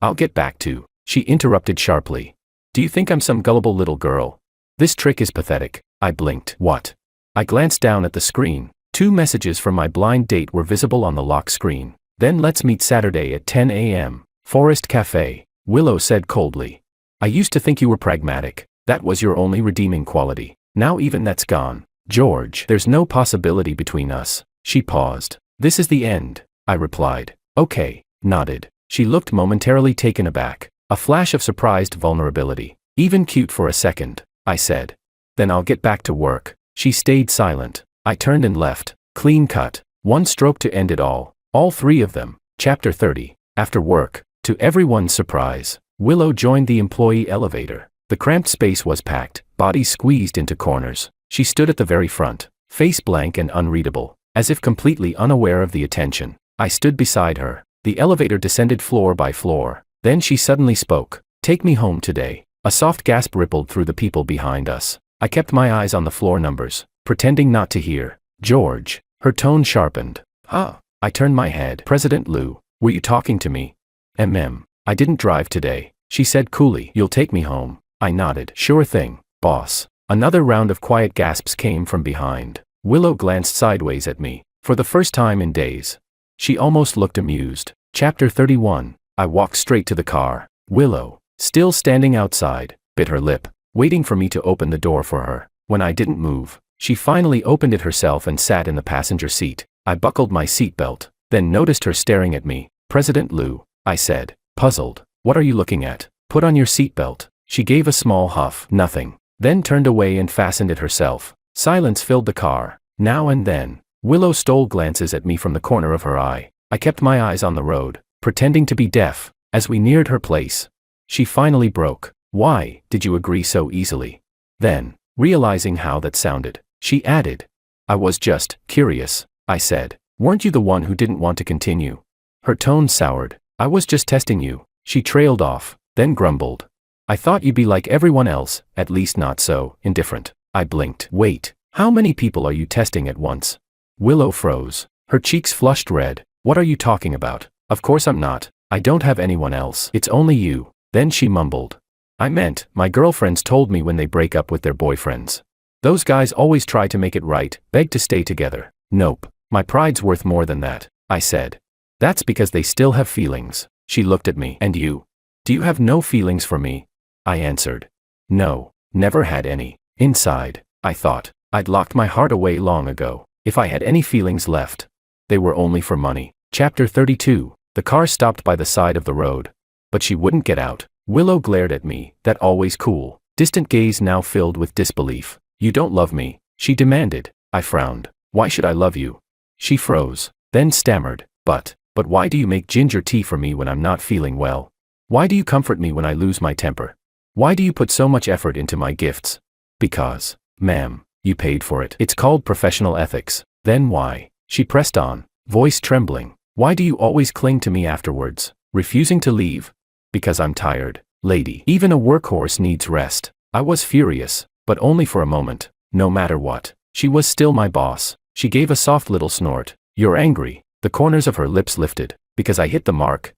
I'll get back to. She interrupted sharply. Do you think I'm some gullible little girl? This trick is pathetic. I blinked. What? I glanced down at the screen. 2 messages from my blind date were visible on the lock screen. Then let's meet Saturday at 10 a.m. Forest Cafe. Willow said coldly. I used to think you were pragmatic. That was your only redeeming quality. Now even that's gone. George, there's no possibility between us. She paused. This is the end, I replied. Okay, nodded. She looked momentarily taken aback. A flash of surprised vulnerability. Even cute for a second, I said. Then I'll get back to work. She stayed silent. I turned and left. Clean cut. One stroke to end it all. All 3 of them. Chapter 30. After work, to everyone's surprise, Willow joined the employee elevator. The cramped space was packed, bodies squeezed into corners. She stood at the very front, face blank and unreadable, as if completely unaware of the attention. I stood beside her. The elevator descended floor by floor. Then she suddenly spoke. Take me home today. A soft gasp rippled through the people behind us. I kept my eyes on the floor numbers, pretending not to hear. George. Her tone sharpened. Huh. I turned my head. President Lou, were you talking to me? I didn't drive today. She said coolly. You'll take me home. I nodded. Sure thing, boss. Another round of quiet gasps came from behind. Willow glanced sideways at me. For the first time in days, she almost looked amused. Chapter 31. I walked straight to the car. Willow, still standing outside, bit her lip, waiting for me to open the door for her. When I didn't move, she finally opened it herself and sat in the passenger seat. I buckled my seatbelt, then noticed her staring at me. President Lou, I said, puzzled. What are you looking at? Put on your seatbelt. She gave a small huff. Nothing. Then turned away and fastened it herself. Silence filled the car. Now and then, Willow stole glances at me from the corner of her eye. I kept my eyes on the road, pretending to be deaf. As we neared her place, she finally broke. Why did you agree so easily? Then, realizing how that sounded, she added, I was just curious. I said, weren't you the one who didn't want to continue? Her tone soured. I was just testing you. She trailed off, then grumbled. I thought you'd be like everyone else, at least not so indifferent. I blinked. Wait, how many people are you testing at once? Willow froze. Her cheeks flushed red. What are you talking about? Of course I'm not. I don't have anyone else. It's only you. Then she mumbled. I meant, my girlfriends told me when they break up with their boyfriends. Those guys always try to make it right, beg to stay together. Nope. My pride's worth more than that, I said. That's because they still have feelings. She looked at me. And you? Do you have no feelings for me? I answered. No, never had any. Inside, I thought, I'd locked my heart away long ago. If I had any feelings left, they were only for money. Chapter 32. The car stopped by the side of the road. But she wouldn't get out. Willow glared at me, that always cool, distant gaze now filled with disbelief. You don't love me, she demanded. I frowned. Why should I love you? She froze, then stammered. But why do you make ginger tea for me when I'm not feeling well? Why do you comfort me when I lose my temper? Why do you put so much effort into my gifts? Because, ma'am, you paid for it. It's called professional ethics. Then why? She pressed on, voice trembling. Why do you always cling to me afterwards, refusing to leave? Because I'm tired, lady. Even a workhorse needs rest. I was furious, but only for a moment. No matter what, she was still my boss. She gave a soft little snort. You're angry. The corners of her lips lifted. Because I hit the mark.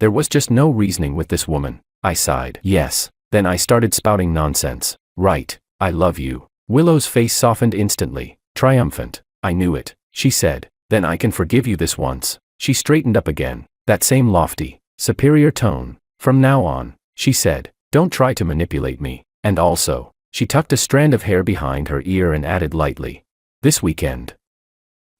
There was just no reasoning with this woman. I sighed. Yes. Then I started spouting nonsense. Right. I love you. Willow's face softened instantly. Triumphant. I knew it, she said. Then I can forgive you this once. She straightened up again. That same lofty, superior tone. From now on, she said, don't try to manipulate me. And also, she tucked a strand of hair behind her ear and added lightly. This weekend.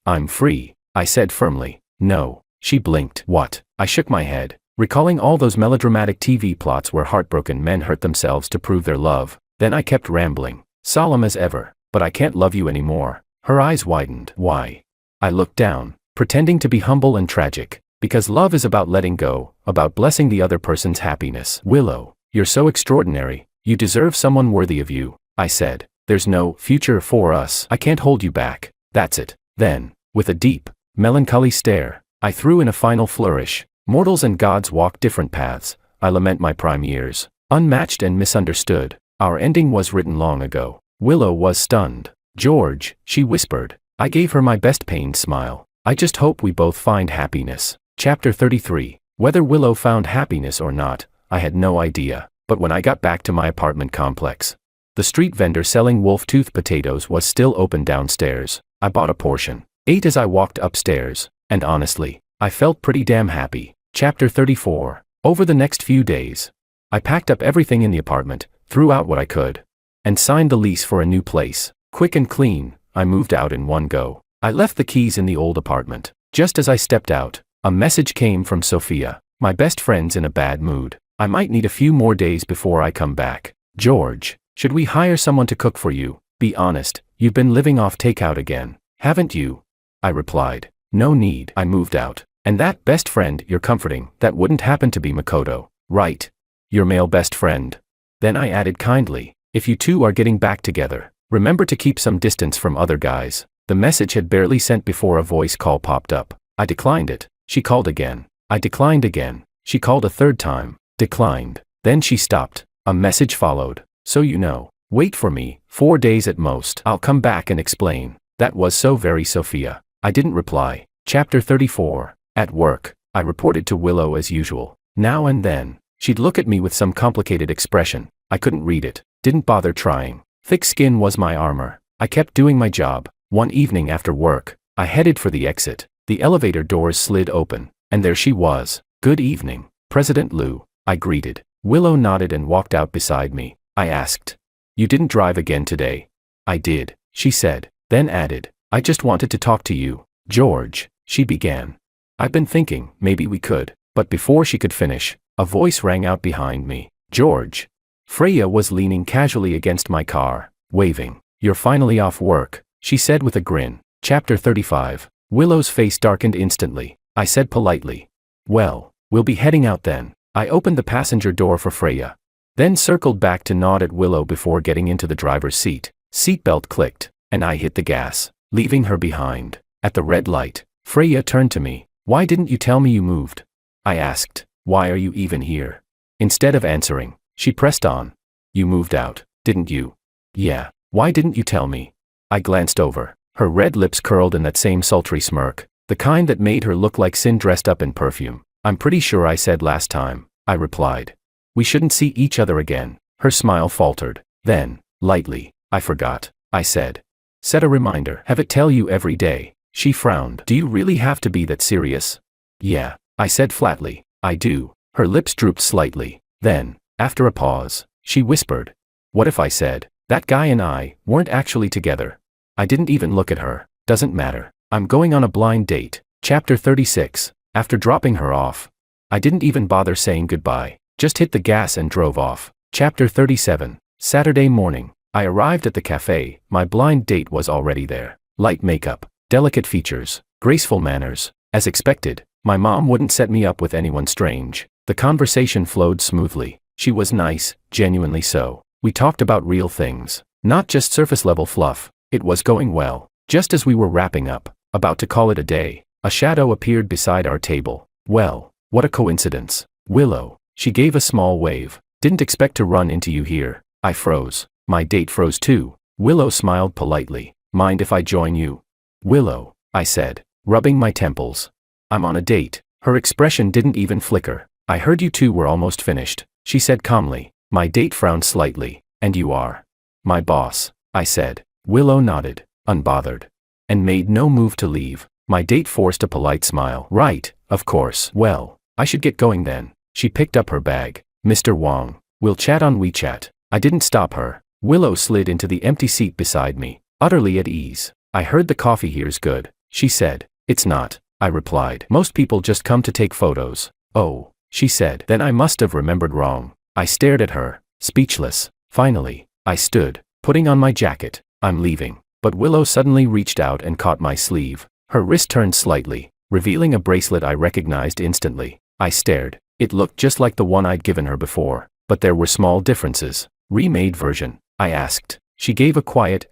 I'm free, I said firmly. No. She blinked. What? I shook my head, recalling all those melodramatic TV plots where heartbroken men hurt themselves to prove their love. Then I kept rambling, solemn as ever. But I can't love you anymore. Her eyes widened. Why? I looked down, pretending to be humble and tragic. Because love is about letting go, about blessing the other person's happiness. Willow, you're so extraordinary. You deserve someone worthy of you, I said. There's no future for us. I can't hold you back. That's it. Then, with a deep, melancholy stare, I threw in a final flourish. Mortals and gods walk different paths. I lament my prime years. Unmatched and misunderstood. Our ending was written long ago. Willow was stunned. George, she whispered. I gave her my best pained smile. I just hope we both find happiness. Chapter 33. Whether Willow found happiness or not, I had no idea. But when I got back to my apartment complex, the street vendor selling wolf-tooth potatoes was still open downstairs. I bought a portion, ate as I walked upstairs, and honestly, I felt pretty damn happy. Chapter 34. Over the next few days, I packed up everything in the apartment, threw out what I could, and signed the lease for a new place. Quick and clean, I moved out in one go. I left the keys in the old apartment. Just as I stepped out, a message came from Sophia. My best friend's in a bad mood. I might need a few more days before I come back. George, should we hire someone to cook for you? Be honest, you've been living off takeout again, haven't you? I replied. No need. I moved out. And that best friend you're comforting, that wouldn't happen to be Makoto, right? Your male best friend. Then I added kindly, if you two are getting back together, remember to keep some distance from other guys. The message had barely sent before a voice call popped up. I declined it. She called again. I declined again. She called a third time. Declined. Then she stopped. A message followed. So you know. Wait for me, 4 days at most. I'll come back and explain. That was so very Sophia. I didn't reply. Chapter 34. At work, I reported to Willow as usual. Now and then, she'd look at me with some complicated expression. I couldn't read it. Didn't bother trying. Thick skin was my armor. I kept doing my job. One evening after work, I headed for the exit. The elevator doors slid open, and there she was. Good evening, President Liu, I greeted. Willow nodded and walked out beside me. I asked, you didn't drive again today? I did, she said, then added, I just wanted to talk to you. George, she began. I've been thinking, maybe we could. But before she could finish, a voice rang out behind me. George. Freya was leaning casually against my car, waving. You're finally off work, she said with a grin. Chapter 35. Willow's face darkened instantly. I said politely. Well, we'll be heading out then. I opened the passenger door for Freya, then circled back to nod at Willow before getting into the driver's seat. Seatbelt clicked, and I hit the gas, leaving her behind. At the red light, Freya turned to me. Why didn't you tell me you moved? I asked. Why are you even here? Instead of answering, she pressed on. You moved out, didn't you? Yeah. Why didn't you tell me? I glanced over. Her red lips curled in that same sultry smirk, the kind that made her look like sin dressed up in perfume. I'm pretty sure I said last time, I replied. We shouldn't see each other again. Her smile faltered. Then, lightly, I forgot, I said. Set a reminder. Have it tell you every day. She frowned. Do you really have to be that serious? Yeah, I said flatly. I do. Her lips drooped slightly. Then, after a pause, she whispered. What if I said, that guy and I weren't actually together? I didn't even look at her. Doesn't matter. I'm going on a blind date. Chapter 36. After dropping her off, I didn't even bother saying goodbye. Just hit the gas and drove off. Chapter 37. Saturday morning. I arrived at the cafe. My blind date was already there. Light makeup, delicate features, graceful manners. As expected, my mom wouldn't set me up with anyone strange. The conversation flowed smoothly. She was nice, genuinely so. We talked about real things, not just surface-level fluff. It was going well. Just as we were wrapping up, about to call it a day, a shadow appeared beside our table. Well, what a coincidence. Willow, She gave a small wave. Didn't expect to run into you here. I froze. My date froze too. Willow smiled politely. Mind if I join you? Willow, I said, rubbing my temples. I'm on a date. Her expression didn't even flicker. I heard you two were almost finished, she said calmly. My date frowned slightly. And you are? My boss, I said. Willow nodded, unbothered, and made no move to leave. My date forced a polite smile. Right, of course. Well, I should get going then. She picked up her bag. Mr. Wong, we'll chat on WeChat. I didn't stop her. Willow slid into the empty seat beside me, utterly at ease. I heard the coffee here's good, she said. It's not, I replied. Most people just come to take photos. Oh, she said. Then I must have remembered wrong. I stared at her, speechless. Finally, I stood, putting on my jacket. I'm leaving. But Willow suddenly reached out and caught my sleeve. Her wrist turned slightly, revealing a bracelet I recognized instantly. I stared. It looked just like the one I'd given her before, but there were small differences. Remade version, I asked. She gave a quiet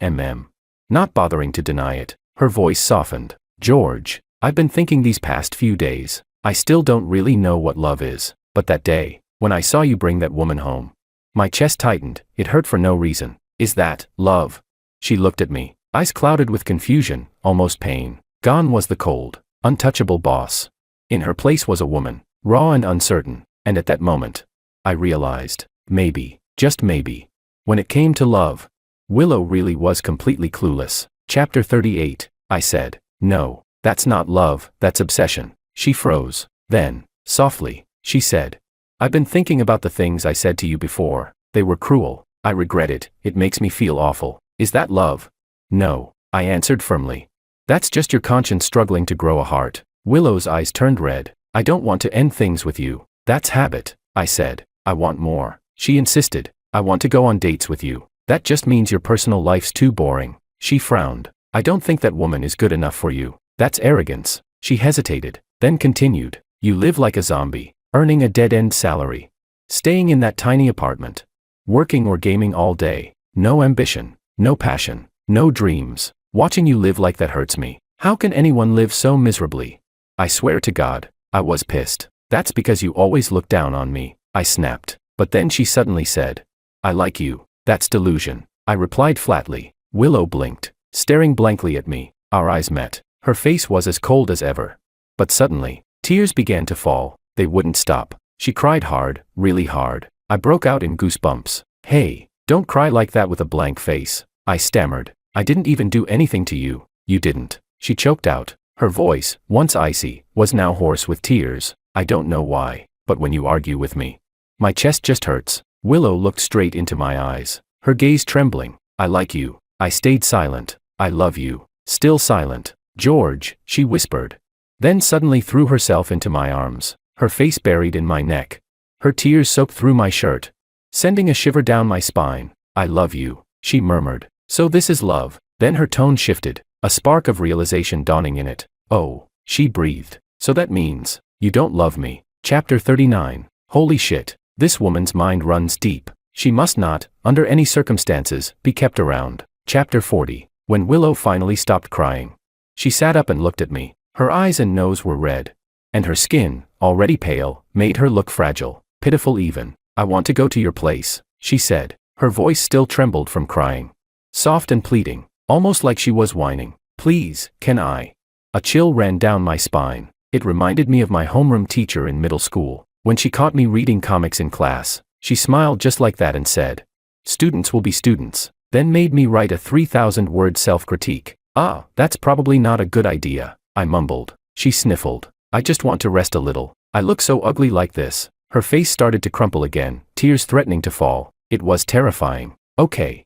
not bothering to deny it. Her voice softened. George, I've been thinking these past few days. I still don't really know what love is, but that day, when I saw you bring that woman home, my chest tightened. It hurt for no reason. Is that love? She looked at me, eyes clouded with confusion, almost pain. Gone was the cold, untouchable boss. In her place was a woman, raw and uncertain, and at that moment, I realized, maybe, just maybe, when it came to love, Willow really was completely clueless. Chapter 38, I said. No, that's not love, that's obsession. She froze. Then, softly, she said. I've been thinking about the things I said to you before. They were cruel. I regret it. It makes me feel awful. Is that love? No, I answered firmly. That's just your conscience struggling to grow a heart. Willow's eyes turned red. I don't want to end things with you. That's habit, I said. I want more. She insisted. I want to go on dates with you. That just means your personal life's too boring. She frowned. I don't think that woman is good enough for you. That's arrogance. She hesitated, then continued. You live like a zombie, earning a dead-end salary. Staying in that tiny apartment. Working or gaming all day. No ambition, no passion, no dreams. Watching you live like that hurts me. How can anyone live so miserably? I swear to God, I was pissed. That's because you always look down on me, I snapped. But then she suddenly said, I like you. That's delusion. I replied flatly. Willow blinked, staring blankly at me. Our eyes met. Her face was as cold as ever. But suddenly, tears began to fall. They wouldn't stop. She cried hard, really hard. I broke out in goosebumps. Hey, don't cry like that with a blank face, I stammered. I didn't even do anything to you. You didn't. She choked out. Her voice, once icy, was now hoarse with tears. I don't know why, but when you argue with me, my chest just hurts. Willow looked straight into my eyes, her gaze trembling. I like you. I stayed silent. I love you. Still silent. George, she whispered. Then suddenly threw herself into my arms, her face buried in my neck. Her tears soaked through my shirt, sending a shiver down my spine. I love you, she murmured. So this is love. Then her tone shifted, a spark of realization dawning in it. Oh, she breathed. So that means, you don't love me. Chapter 39. Holy shit. This woman's mind runs deep. She must not, under any circumstances, be kept around. Chapter 40. When Willow finally stopped crying, she sat up and looked at me. Her eyes and nose were red, and her skin, already pale, made her look fragile, pitiful even. I want to go to your place, she said. Her voice still trembled from crying. Soft and pleading, almost like she was whining. Please, can I? A chill ran down my spine. It reminded me of my homeroom teacher in middle school. When she caught me reading comics in class, she smiled just like that and said, students will be students, then made me write a 3,000-word self-critique. Ah, that's probably not a good idea, I mumbled. She sniffled. I just want to rest a little. I look so ugly like this. Her face started to crumple again, tears threatening to fall. It was terrifying. Okay,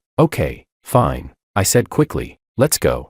fine, I said quickly. Let's go.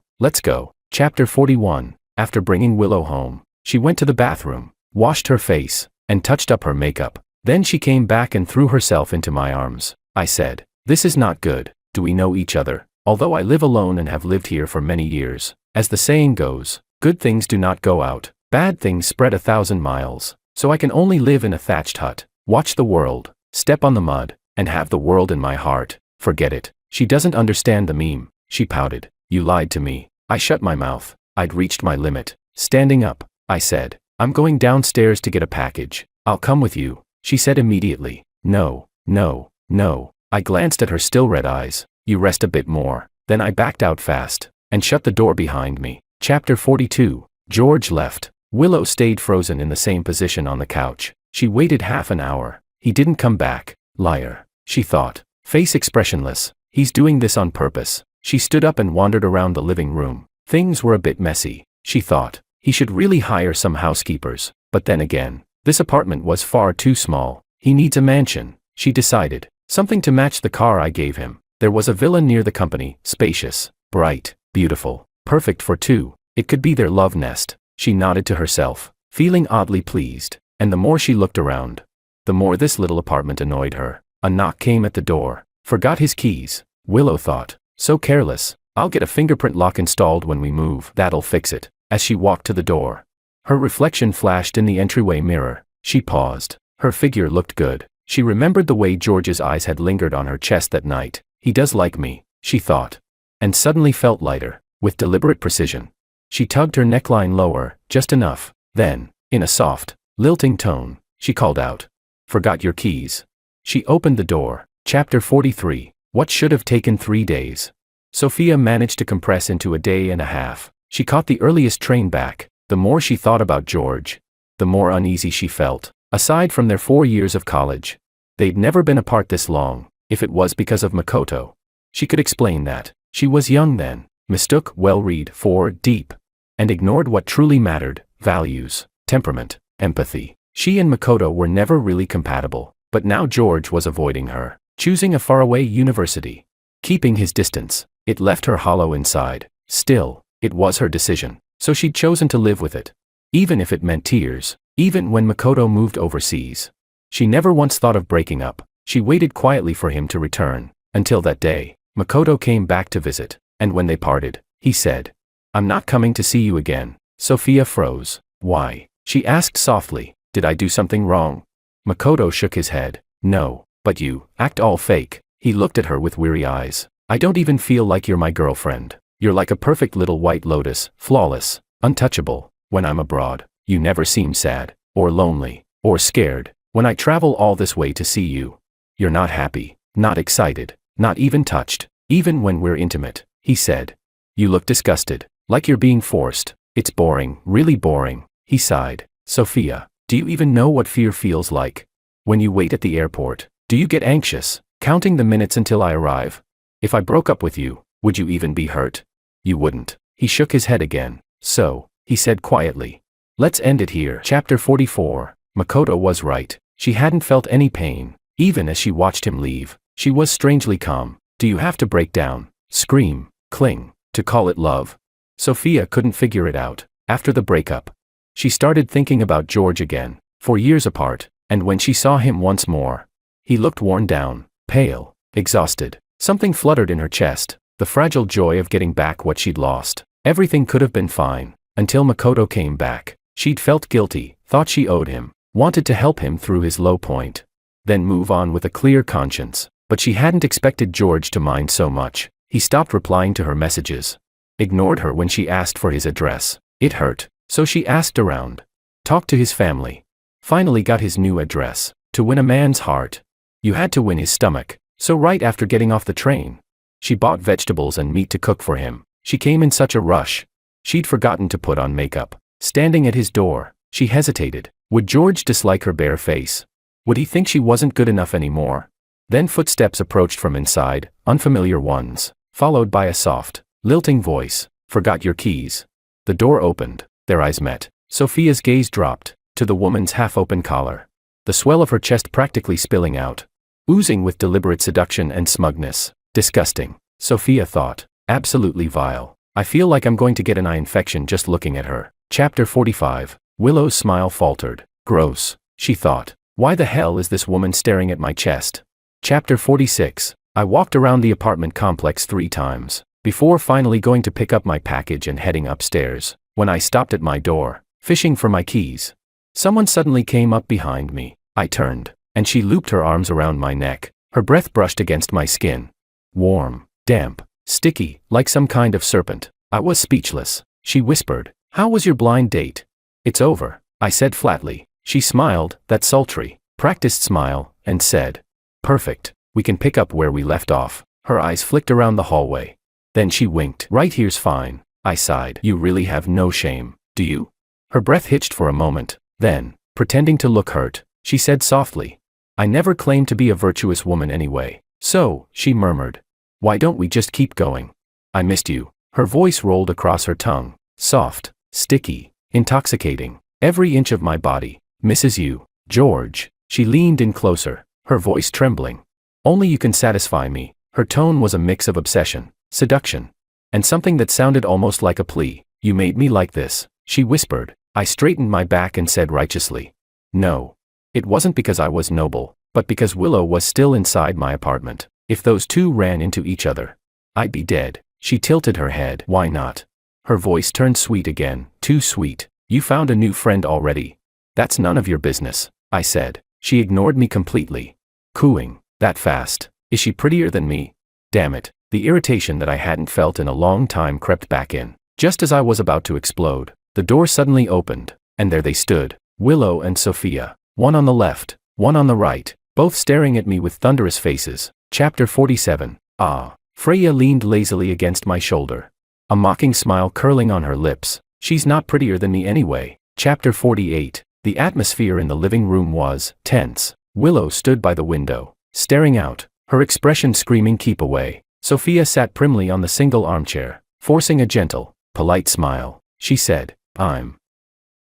Chapter 41. After bringing Willow home, she went to the bathroom, washed her face, and touched up her makeup. Then she came back and threw herself into my arms. I said, this is not good. Do we know each other? Although I live alone and have lived here for many years, as the saying goes, good things do not go out, bad things spread 1,000 miles. So I can only live in a thatched hut, watch the world, step on the mud, and have the world in my heart. Forget it. She doesn't understand the meme. She pouted. You lied to me. I shut my mouth. I'd reached my limit. Standing up, I said, I'm going downstairs to get a package. I'll come with you. She said immediately, "No, no, no." I glanced at her still red eyes. "You rest a bit more." Then I backed out fast and shut the door behind me. Chapter 42. George left. Willow stayed frozen in the same position on the couch. She waited half an hour. He didn't come back. Liar, she thought. Face expressionless. He's doing this on purpose. She stood up and wandered around the living room. Things were a bit messy, she thought. He should really hire some housekeepers. But then again, this apartment was far too small. He needs a mansion, she decided. Something to match the car I gave him. There was a villa near the company, spacious, bright, beautiful, perfect for two. It could be their love nest. She nodded to herself, feeling oddly pleased. And the more she looked around, the more this little apartment annoyed her. A knock came at the door. Forgot his keys, Willow thought. So careless. I'll get a fingerprint lock installed when we move. That'll fix it. As she walked to the door, her reflection flashed in the entryway mirror. She paused. Her figure looked good. She remembered the way George's eyes had lingered on her chest that night. He does like me, she thought. And suddenly felt lighter. With deliberate precision, she tugged her neckline lower, just enough. Then, in a soft, lilting tone, she called out, "Forgot your keys." She opened the door. Chapter 43. What should have taken 3 days. Sophia managed to compress into a day and a half. She caught the earliest train back. The more she thought about George, the more uneasy she felt. Aside from their 4 years of college, they'd never been apart this long. If it was because of Makoto, she could explain that. She was young then, mistook well-read for deep, and ignored what truly mattered: values, temperament, empathy. She and Makoto were never really compatible, but now George was avoiding her, choosing a faraway university, keeping his distance. It left her hollow inside. Still, it was her decision, so she'd chosen to live with it. Even if it meant tears, even when Makoto moved overseas. She never once thought of breaking up. She waited quietly for him to return. Until that day, Makoto came back to visit, and when they parted, he said, "I'm not coming to see you again." Sophia froze. "Why?" she asked softly. "Did I do something wrong?" Makoto shook his head. "No, but you act all fake." He looked at her with weary eyes. "I don't even feel like you're my girlfriend. You're like a perfect little white lotus, flawless, untouchable. When I'm abroad, you never seem sad, or lonely, or scared. When I travel all this way to see you, you're not happy, not excited, not even touched, even when we're intimate," he said. "You look disgusted, like you're being forced. It's boring, really boring," he sighed. "Sophia, do you even know what fear feels like? When you wait at the airport, do you get anxious, counting the minutes until I arrive? If I broke up with you, would you even be hurt? You wouldn't." He shook his head again. "So," he said quietly, "let's end it here." Chapter 44. Makoto was right. She hadn't felt any pain. Even as she watched him leave, she was strangely calm. Do you have to break down, scream, cling, to call it love? Sophia couldn't figure it out. After the breakup, she started thinking about George again, 4 years apart, and when she saw him once more, he looked worn down, pale, exhausted. Something fluttered in her chest, the fragile joy of getting back what she'd lost. Everything could have been fine, until Makoto came back. She'd felt guilty, thought she owed him, wanted to help him through his low point, then move on with a clear conscience. But she hadn't expected George to mind so much. He stopped replying to her messages, ignored her when she asked for his address. It hurt, so she asked around, talked to his family, finally got his new address. To win a man's heart, you had to win his stomach. So right after getting off the train, she bought vegetables and meat to cook for him. She came in such a rush. She'd forgotten to put on makeup. Standing at his door, she hesitated. Would George dislike her bare face? Would he think she wasn't good enough anymore? Then footsteps approached from inside, unfamiliar ones, followed by a soft, lilting voice. "Forgot your keys." The door opened. Their eyes met. Sophia's gaze dropped to the woman's half-open collar, the swell of her chest practically spilling out, oozing with deliberate seduction and smugness. Disgusting, Sophia thought. Absolutely vile. I feel like I'm going to get an eye infection just looking at her. Chapter 45. Willow's smile faltered. Gross, she thought. Why the hell is this woman staring at my chest? Chapter 46. I walked around the apartment complex 3 times, before finally going to pick up my package and heading upstairs. When I stopped at my door, fishing for my keys, someone suddenly came up behind me. I turned, and she looped her arms around my neck. Her breath brushed against my skin. Warm, damp, sticky, like some kind of serpent. I was speechless. She whispered, "How was your blind date?" "It's over," I said flatly. She smiled, that sultry, practiced smile, and said, "Perfect. We can pick up where we left off." Her eyes flicked around the hallway. Then she winked. "Right here's fine." I sighed. "You really have no shame, do you?" Her breath hitched for a moment. Then, pretending to look hurt, she said softly, "I never claimed to be a virtuous woman anyway." "So," she murmured, "why don't we just keep going? I missed you." Her voice rolled across her tongue, soft, sticky, intoxicating. "Every inch of my body misses you, George." She leaned in closer, her voice trembling. "Only you can satisfy me." Her tone was a mix of obsession, seduction, and something that sounded almost like a plea. "You made me like this," she whispered. I straightened my back and said righteously, "No. It wasn't because I was noble, but because Willow was still inside my apartment. If those two ran into each other, I'd be dead." She tilted her head. "Why not?" Her voice turned sweet again, too sweet. "You found a new friend already." "That's none of your business," I said. She ignored me completely. Cooing. "That fast? Is she prettier than me?" Damn it. The irritation that I hadn't felt in a long time crept back in. Just as I was about to explode, the door suddenly opened, and there they stood, Willow and Sophia, one on the left, one on the right, both staring at me with thunderous faces. Chapter 47. Ah. Freya leaned lazily against my shoulder, a mocking smile curling on her lips. "She's not prettier than me anyway." Chapter 48. The atmosphere in the living room was tense. Willow stood by the window, staring out, her expression screaming keep away. Sophia sat primly on the single armchair, forcing a gentle, polite smile. She said, "I'm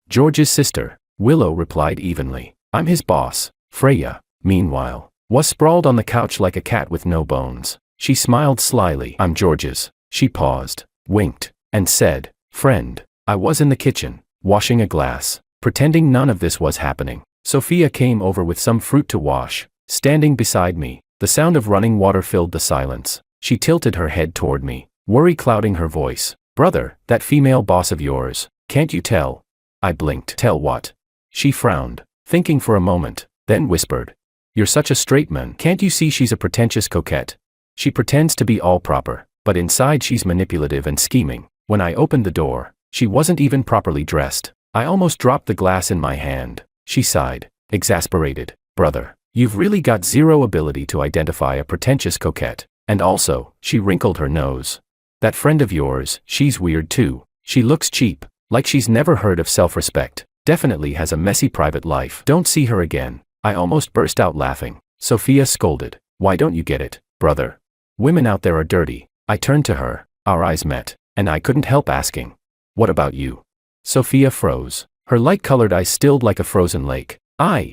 George's sister." Willow replied evenly, "I'm his boss." Freya, meanwhile, was sprawled on the couch like a cat with no bones. She smiled slyly. "I'm George's." She paused, winked, and said, "Friend." I was in the kitchen, washing a glass, pretending none of this was happening. Sophia came over with some fruit to wash, standing beside me. The sound of running water filled the silence. She tilted her head toward me, worry clouding her voice. "Brother, that female boss of yours, can't you tell?" I blinked. "Tell what?" She frowned, thinking for a moment, then whispered, "You're such a straight man. Can't you see she's a pretentious coquette? She pretends to be all proper, but inside she's manipulative and scheming." When I opened the door, she wasn't even properly dressed. I almost dropped the glass in my hand. She sighed, exasperated. "Brother, you've really got zero ability to identify a pretentious coquette. And also," she wrinkled her nose, "that friend of yours, she's weird too. She looks cheap, like she's never heard of self-respect. Definitely has a messy private life. Don't see her again." I almost burst out laughing. Sophia scolded, "Why don't you get it, brother? Women out there are dirty." I turned to her, our eyes met, and I couldn't help asking, "What about you?" Sophia froze, her light-colored eyes stilled like a frozen lake.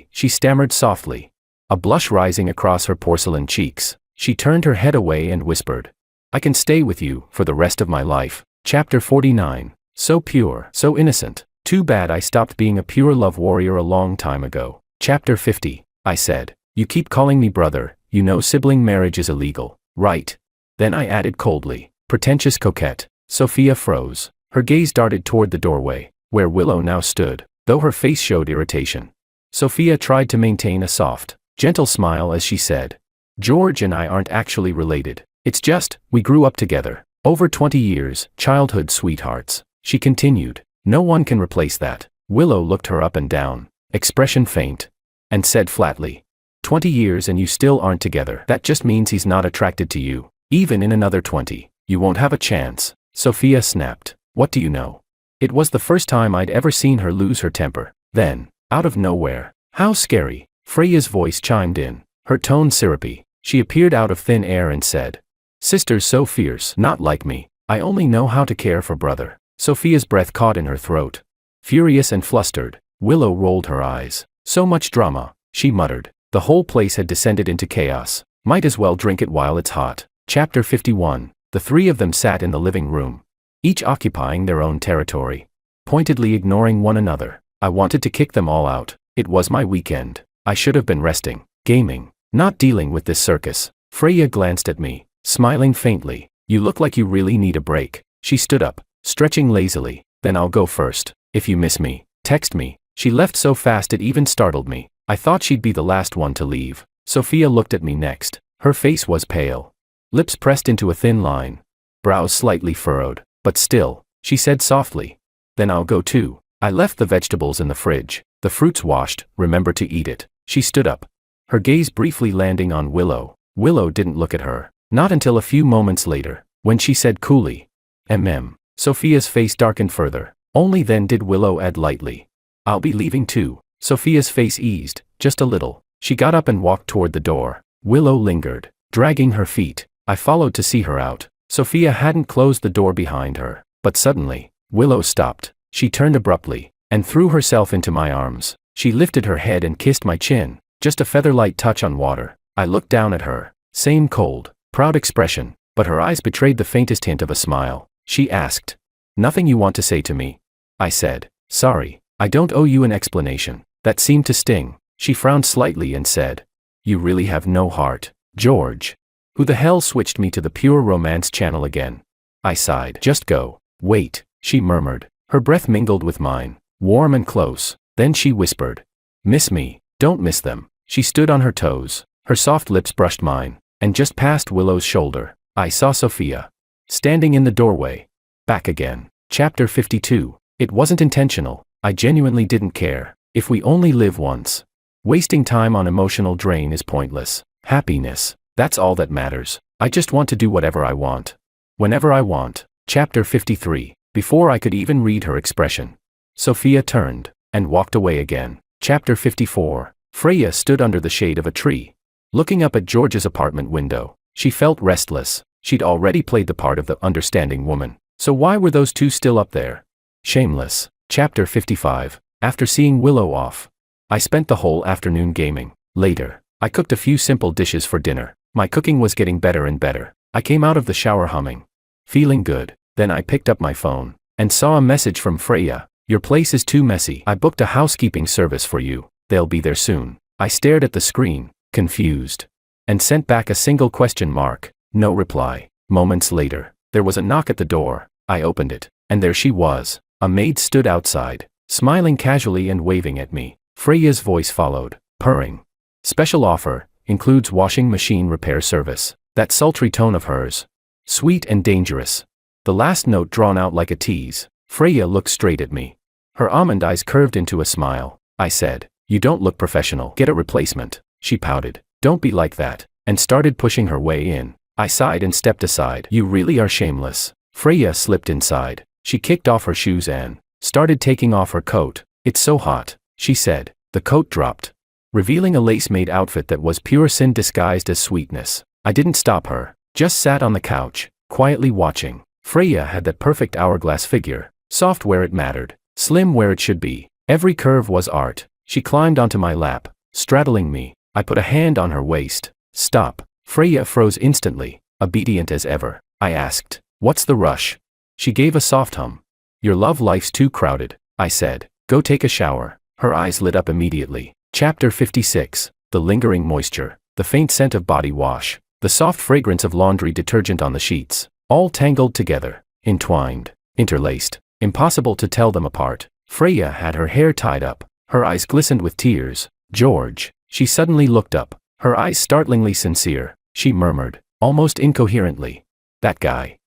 She stammered softly, a blush rising across her porcelain cheeks. She turned her head away and whispered, "I can stay with you for the rest of my life." Chapter 49. So pure, so innocent. Too bad I stopped being a pure love warrior a long time ago. Chapter 50. I said, "You keep calling me brother, you know sibling marriage is illegal, right?" Then I added coldly, "Pretentious coquette." Sophia froze. Her gaze darted toward the doorway, where Willow now stood, though her face showed irritation. Sophia tried to maintain a soft, gentle smile as she said, "George and I aren't actually related. It's just, we grew up together. Over 20 years, childhood sweethearts." She continued, "No one can replace that." Willow looked her up and down, expression faint, and said flatly, 20 years and you still aren't together. That just means he's not attracted to you. Even in another 20, you won't have a chance." Sophia snapped, "What do you know?" It was the first time I'd ever seen her lose her temper. Then, out of nowhere, "How scary," Freya's voice chimed in, her tone syrupy. She appeared out of thin air and said, "Sister's so fierce, not like me. I only know how to care for brother." Sophia's breath caught in her throat. Furious and flustered, Willow rolled her eyes. "So much drama," she muttered. The whole place had descended into chaos. Might as well drink it while it's hot. Chapter 51. The three of them sat in the living room, each occupying their own territory, pointedly ignoring one another. I wanted to kick them all out. It was my weekend. I should have been resting, gaming, not dealing with this circus. Freya glanced at me, smiling faintly. "You look like you really need a break." She stood up, stretching lazily. "Then I'll go first. If you miss me, text me." She left so fast it even startled me. I thought she'd be the last one to leave. Sophia looked at me next. Her face was pale, lips pressed into a thin line, brows slightly furrowed, but still, she said softly, "Then I'll go too." I left the vegetables in the fridge. "The fruit's washed, remember to eat it." She stood up, her gaze briefly landing on Willow. Willow didn't look at her. Not until a few moments later, when she said coolly, Sophia's face darkened further. Only then did Willow add lightly, "I'll be leaving too." Sophia's face eased, just a little. She got up and walked toward the door. Willow lingered, dragging her feet. I followed to see her out. Sophia hadn't closed the door behind her, but suddenly, Willow stopped. She turned abruptly, and threw herself into my arms. She lifted her head and kissed my chin, just a feather-light touch on water. I looked down at her, same cold, proud expression, but her eyes betrayed the faintest hint of a smile. She asked, "Nothing you want to say to me?" I said, "Sorry, I don't owe you an explanation." That seemed to sting. She frowned slightly and said, "You really have no heart, George." Who the hell switched me to the pure romance channel again? I sighed. "Just go." "Wait," she murmured. Her breath mingled with mine, warm and close. Then she whispered, "Miss me, don't miss them." She stood on her toes, her soft lips brushed mine, and just past Willow's shoulder, I saw Sophia, standing in the doorway. Back again. Chapter 52. It wasn't intentional, I genuinely didn't care. If we only live once. Wasting time on emotional drain is pointless. Happiness, that's all that matters. I just want to do whatever I want. Whenever I want. Chapter 53. Before I could even read her expression, Sophia turned, and walked away again. Chapter 54. Freya stood under the shade of a tree, looking up at George's apartment window. She felt restless. She'd already played the part of the understanding woman. So why were those two still up there? Shameless. Chapter 55. After seeing Willow off, I spent the whole afternoon gaming. Later, I cooked a few simple dishes for dinner. My cooking was getting better and better. I came out of the shower humming, feeling good. Then I picked up my phone, and saw a message from Freya. "Your place is too messy. I booked a housekeeping service for you. They'll be there soon." I stared at the screen, confused, and sent back a single question mark. No reply. Moments later, there was a knock at the door. I opened it, and there she was. A maid stood outside, smiling casually and waving at me. Freya's voice followed, purring. "Special offer, includes washing machine repair service." That sultry tone of hers. Sweet and dangerous. The last note drawn out like a tease. Freya looked straight at me. Her almond eyes curved into a smile. I said, "You don't look professional. Get a replacement." She pouted. "Don't be like that," and started pushing her way in. I sighed and stepped aside. "You really are shameless." Freya slipped inside. She kicked off her shoes and started taking off her coat. "It's so hot," she said. The coat dropped, revealing a lace-made outfit that was pure sin disguised as sweetness. I didn't stop her, just sat on the couch, quietly watching. Freya had that perfect hourglass figure, soft where it mattered, slim where it should be. Every curve was art. She climbed onto my lap, straddling me. I put a hand on her waist. "Stop." Freya froze instantly, obedient as ever. I asked, "What's the rush?" She gave a soft hum. "Your love life's too crowded," I said. "Go take a shower." Her eyes lit up immediately. Chapter 56. The lingering moisture, the faint scent of body wash, the soft fragrance of laundry detergent on the sheets, all tangled together, entwined, interlaced, impossible to tell them apart. Freya had her hair tied up. Her eyes glistened with tears. "George." She suddenly looked up, her eyes startlingly sincere. She murmured, almost incoherently, "That guy."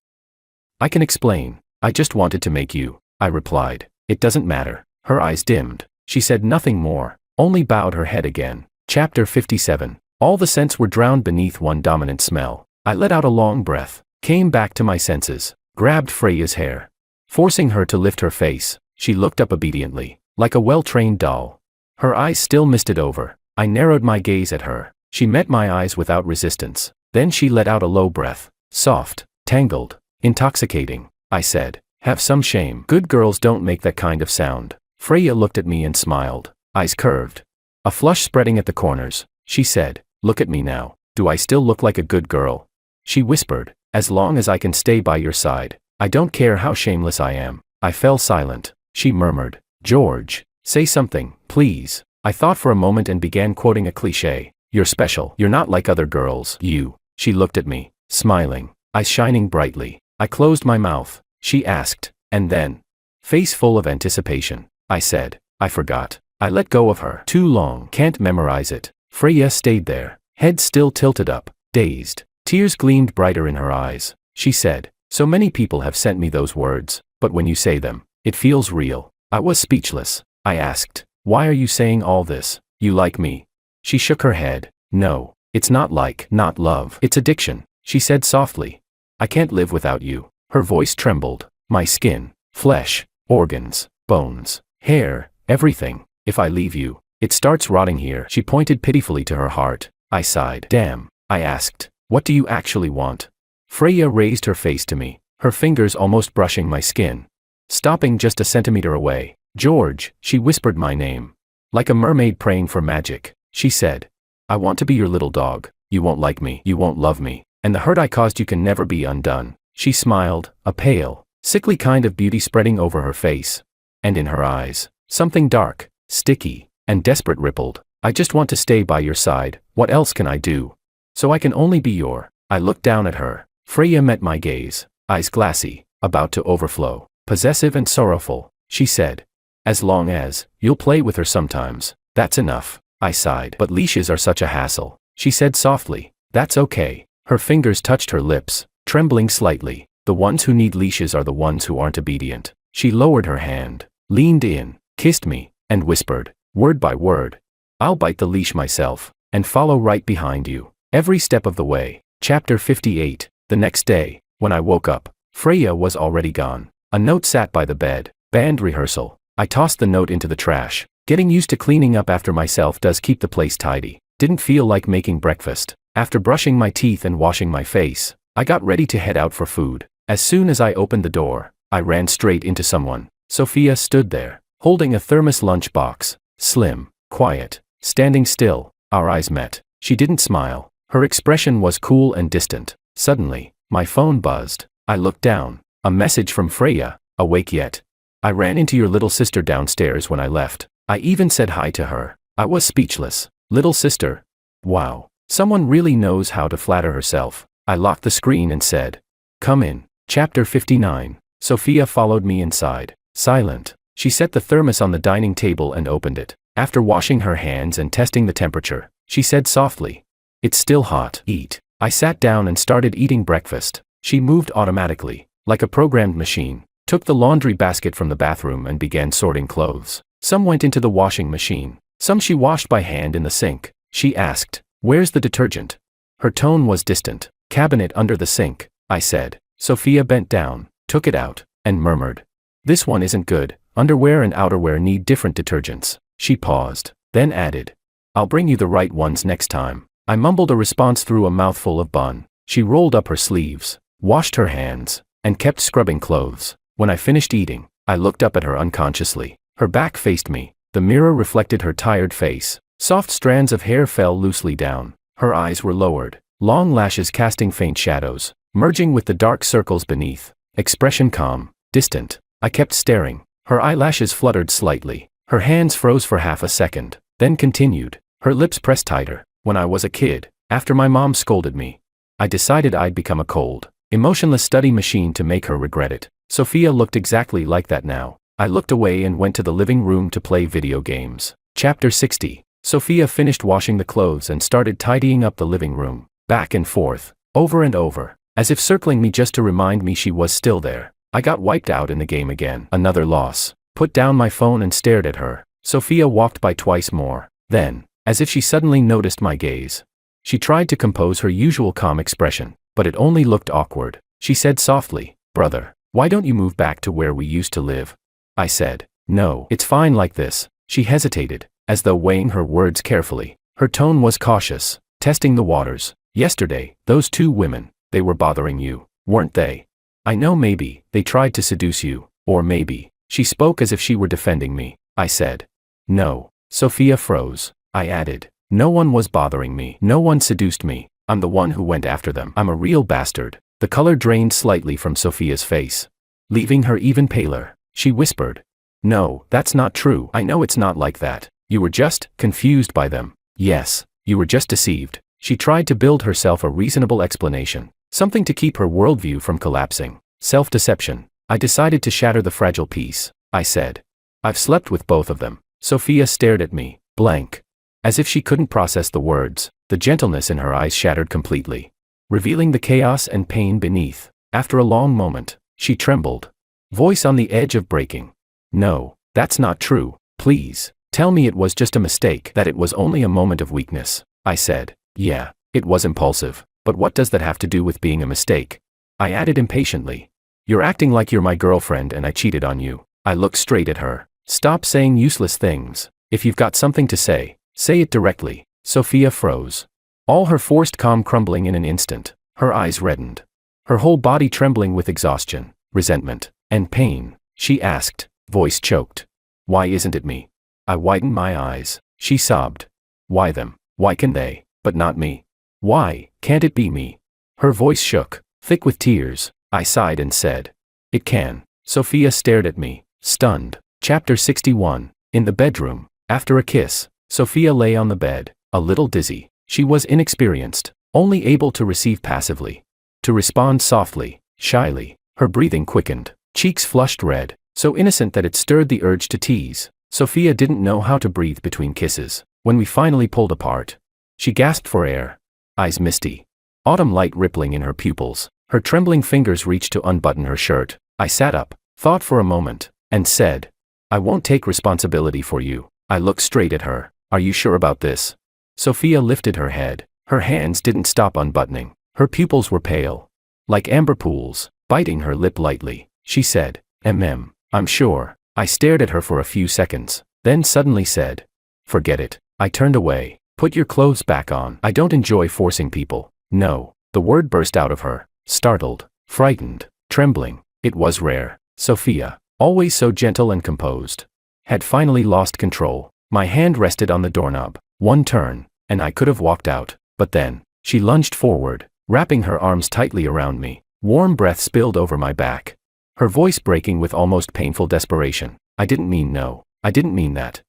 "I can explain. I just wanted to make you," I replied. "It doesn't matter." Her eyes dimmed. She said nothing more, only bowed her head again. Chapter 57. All the scents were drowned beneath one dominant smell. I let out a long breath, came back to my senses, grabbed Freya's hair, forcing her to lift her face. She looked up obediently, like a well-trained doll. Her eyes still misted over. I narrowed my gaze at her. She met my eyes without resistance. Then she let out a low breath, soft, tangled, intoxicating. I said, "Have some shame. Good girls don't make that kind of sound." Freya looked at me and smiled, eyes curved, a flush spreading at the corners. She said, "Look at me now. Do I still look like a good girl?" She whispered, "As long as I can stay by your side. I don't care how shameless I am." I fell silent. She murmured, "George, say something, please." I thought for a moment and began quoting a cliché. "You're special. You're not like other girls. You." She looked at me, smiling, eyes shining brightly. I closed my mouth. She asked, "And then?" Face full of anticipation. I said, "I forgot." I let go of her. "Too long. Can't memorize it." Freya stayed there, head still tilted up, dazed. Tears gleamed brighter in her eyes. She said, "So many people have sent me those words, but when you say them, it feels real." I was speechless. I asked, "Why are you saying all this? You like me?" She shook her head. No, it's not love. It's addiction, she said softly. I can't live without you. Her voice trembled. My skin, flesh, organs, bones, hair, everything. If I leave you, it starts rotting here. She pointed pitifully to her heart. I sighed. Damn. I asked, what do you actually want? Freya raised her face to me, her fingers almost brushing my skin. Stopping just a centimeter away. George, she whispered my name. Like a mermaid praying for magic, she said. I want to be your little dog. You won't like me. You won't love me. And the hurt I caused you can never be undone. She smiled, a pale, sickly kind of beauty spreading over her face. And in her eyes, something dark, sticky, and desperate rippled. I just want to stay by your side. What else can I do? So I can only be your. I looked down at her. Freya met my gaze, eyes glassy, about to overflow, possessive and sorrowful. She said, as long as you'll play with her sometimes, that's enough. I sighed. But leashes are such a hassle, she said softly. That's okay. Her fingers touched her lips, trembling slightly. The ones who need leashes are the ones who aren't obedient. She lowered her hand, leaned in, kissed me, and whispered, word by word, I'll bite the leash myself, and follow right behind you, every step of the way. Chapter 58. The next day, when I woke up, Freya was already gone. A note sat by the bed. Band rehearsal. I tossed the note into the trash. Getting used to cleaning up after myself does keep the place tidy. Didn't feel like making breakfast. After brushing my teeth and washing my face, I got ready to head out for food. As soon as I opened the door, I ran straight into someone. Sophia stood there, holding a thermos lunchbox. Slim, quiet, standing still. Our eyes met. She didn't smile. Her expression was cool and distant. Suddenly, my phone buzzed. I looked down. A message from Freya. Awake yet? I ran into your little sister downstairs when I left. I even said hi to her. I was speechless. Little sister? Wow. Someone really knows how to flatter herself. I locked the screen and said, come in. Chapter 59. Sophia followed me inside. Silent. She set the thermos on the dining table and opened it. After washing her hands and testing the temperature, she said softly, it's still hot. Eat. I sat down and started eating breakfast. She moved automatically, like a programmed machine, took the laundry basket from the bathroom and began sorting clothes. Some went into the washing machine. Some she washed by hand in the sink. She asked, where's the detergent? Her tone was distant. Cabinet under the sink, I said. Sophia bent down, took it out, and murmured, this one isn't good. Underwear and outerwear need different detergents. She paused, then added, I'll bring you the right ones next time. I mumbled a response through a mouthful of bun. She rolled up her sleeves, washed her hands, and kept scrubbing clothes. When I finished eating, I looked up at her unconsciously. Her back faced me. The mirror reflected her tired face. Soft strands of hair fell loosely down. Her eyes were lowered, long lashes casting faint shadows, merging with the dark circles beneath. Expression calm, distant. I kept staring. Her eyelashes fluttered slightly. Her hands froze for half a second, then continued. Her lips pressed tighter. When I was a kid, after my mom scolded me, I decided I'd become a cold, emotionless study machine to make her regret it. Sophia looked exactly like that now. I looked away and went to the living room to play video games. Chapter 60. Sophia finished washing the clothes and started tidying up the living room, back and forth, over and over, as if circling me just to remind me she was still there. I got wiped out in the game again. Another loss. Put down my phone and stared at her. Sophia walked by twice more. Then, as if she suddenly noticed my gaze, she tried to compose her usual calm expression, but it only looked awkward. She said softly, brother, why don't you move back to where we used to live? I said, no, it's fine like this. She hesitated, as though weighing her words carefully. Her tone was cautious, testing the waters. Yesterday, those two women, they were bothering you, weren't they? I know maybe they tried to seduce you, or maybe. She spoke as if she were defending me. I said, no. Sophia froze. I added, no one was bothering me. No one seduced me. I'm the one who went after them. I'm a real bastard. The color drained slightly from Sophia's face, leaving her even paler. She whispered, no, that's not true. I know it's not like that. You were just confused by them. Yes, you were just deceived. She tried to build herself a reasonable explanation, something to keep her worldview from collapsing. Self-deception. I decided to shatter the fragile peace. I said, I've slept with both of them. Sophia stared at me, blank, as if she couldn't process the words. The gentleness in her eyes shattered completely, revealing the chaos and pain beneath. After a long moment, she trembled, voice on the edge of breaking. No, that's not true. Please, Tell me it was just a mistake, that it was only a moment of weakness. I said. Yeah, it was impulsive, but what does that have to do with being a mistake? I added impatiently. You're acting like you're my girlfriend and I cheated on you. I looked straight at her. Stop saying useless things. If you've got something to say it directly. Sophia froze. All her forced calm crumbling in an instant. Her eyes reddened. Her whole body trembling with exhaustion, resentment, and pain. She asked, voice choked. Why isn't it me? I widened my eyes. She sobbed. Why them? Why can they, but not me? Why can't it be me? Her voice shook, thick with tears. I sighed and said, it can. Sophia stared at me, stunned. Chapter 61. In the bedroom. After a kiss, Sophia lay on the bed, a little dizzy. She was inexperienced, only able to receive passively. To respond softly, shyly. Her breathing quickened, cheeks flushed red, so innocent that it stirred the urge to tease. Sophia didn't know how to breathe between kisses. When we finally pulled apart, she gasped for air. Eyes misty. Autumn light rippling in her pupils. Her trembling fingers reached to unbutton her shirt. I sat up, thought for a moment, and said, I won't take responsibility for you. I looked straight at her. Are you sure about this? Sophia lifted her head. Her hands didn't stop unbuttoning. Her pupils were pale, like amber pools. Biting her lip lightly, she said, I'm sure. I stared at her for a few seconds, then suddenly said, forget it. I turned away. Put your clothes back on. I don't enjoy forcing people. No. The word burst out of her, startled, frightened, trembling. It was rare. Sophia, always so gentle and composed, had finally lost control. My hand rested on the doorknob. One turn, and I could have walked out. But then, she lunged forward, wrapping her arms tightly around me. Warm breath spilled over my back. Her voice breaking with almost painful desperation. I didn't mean no. I didn't mean that.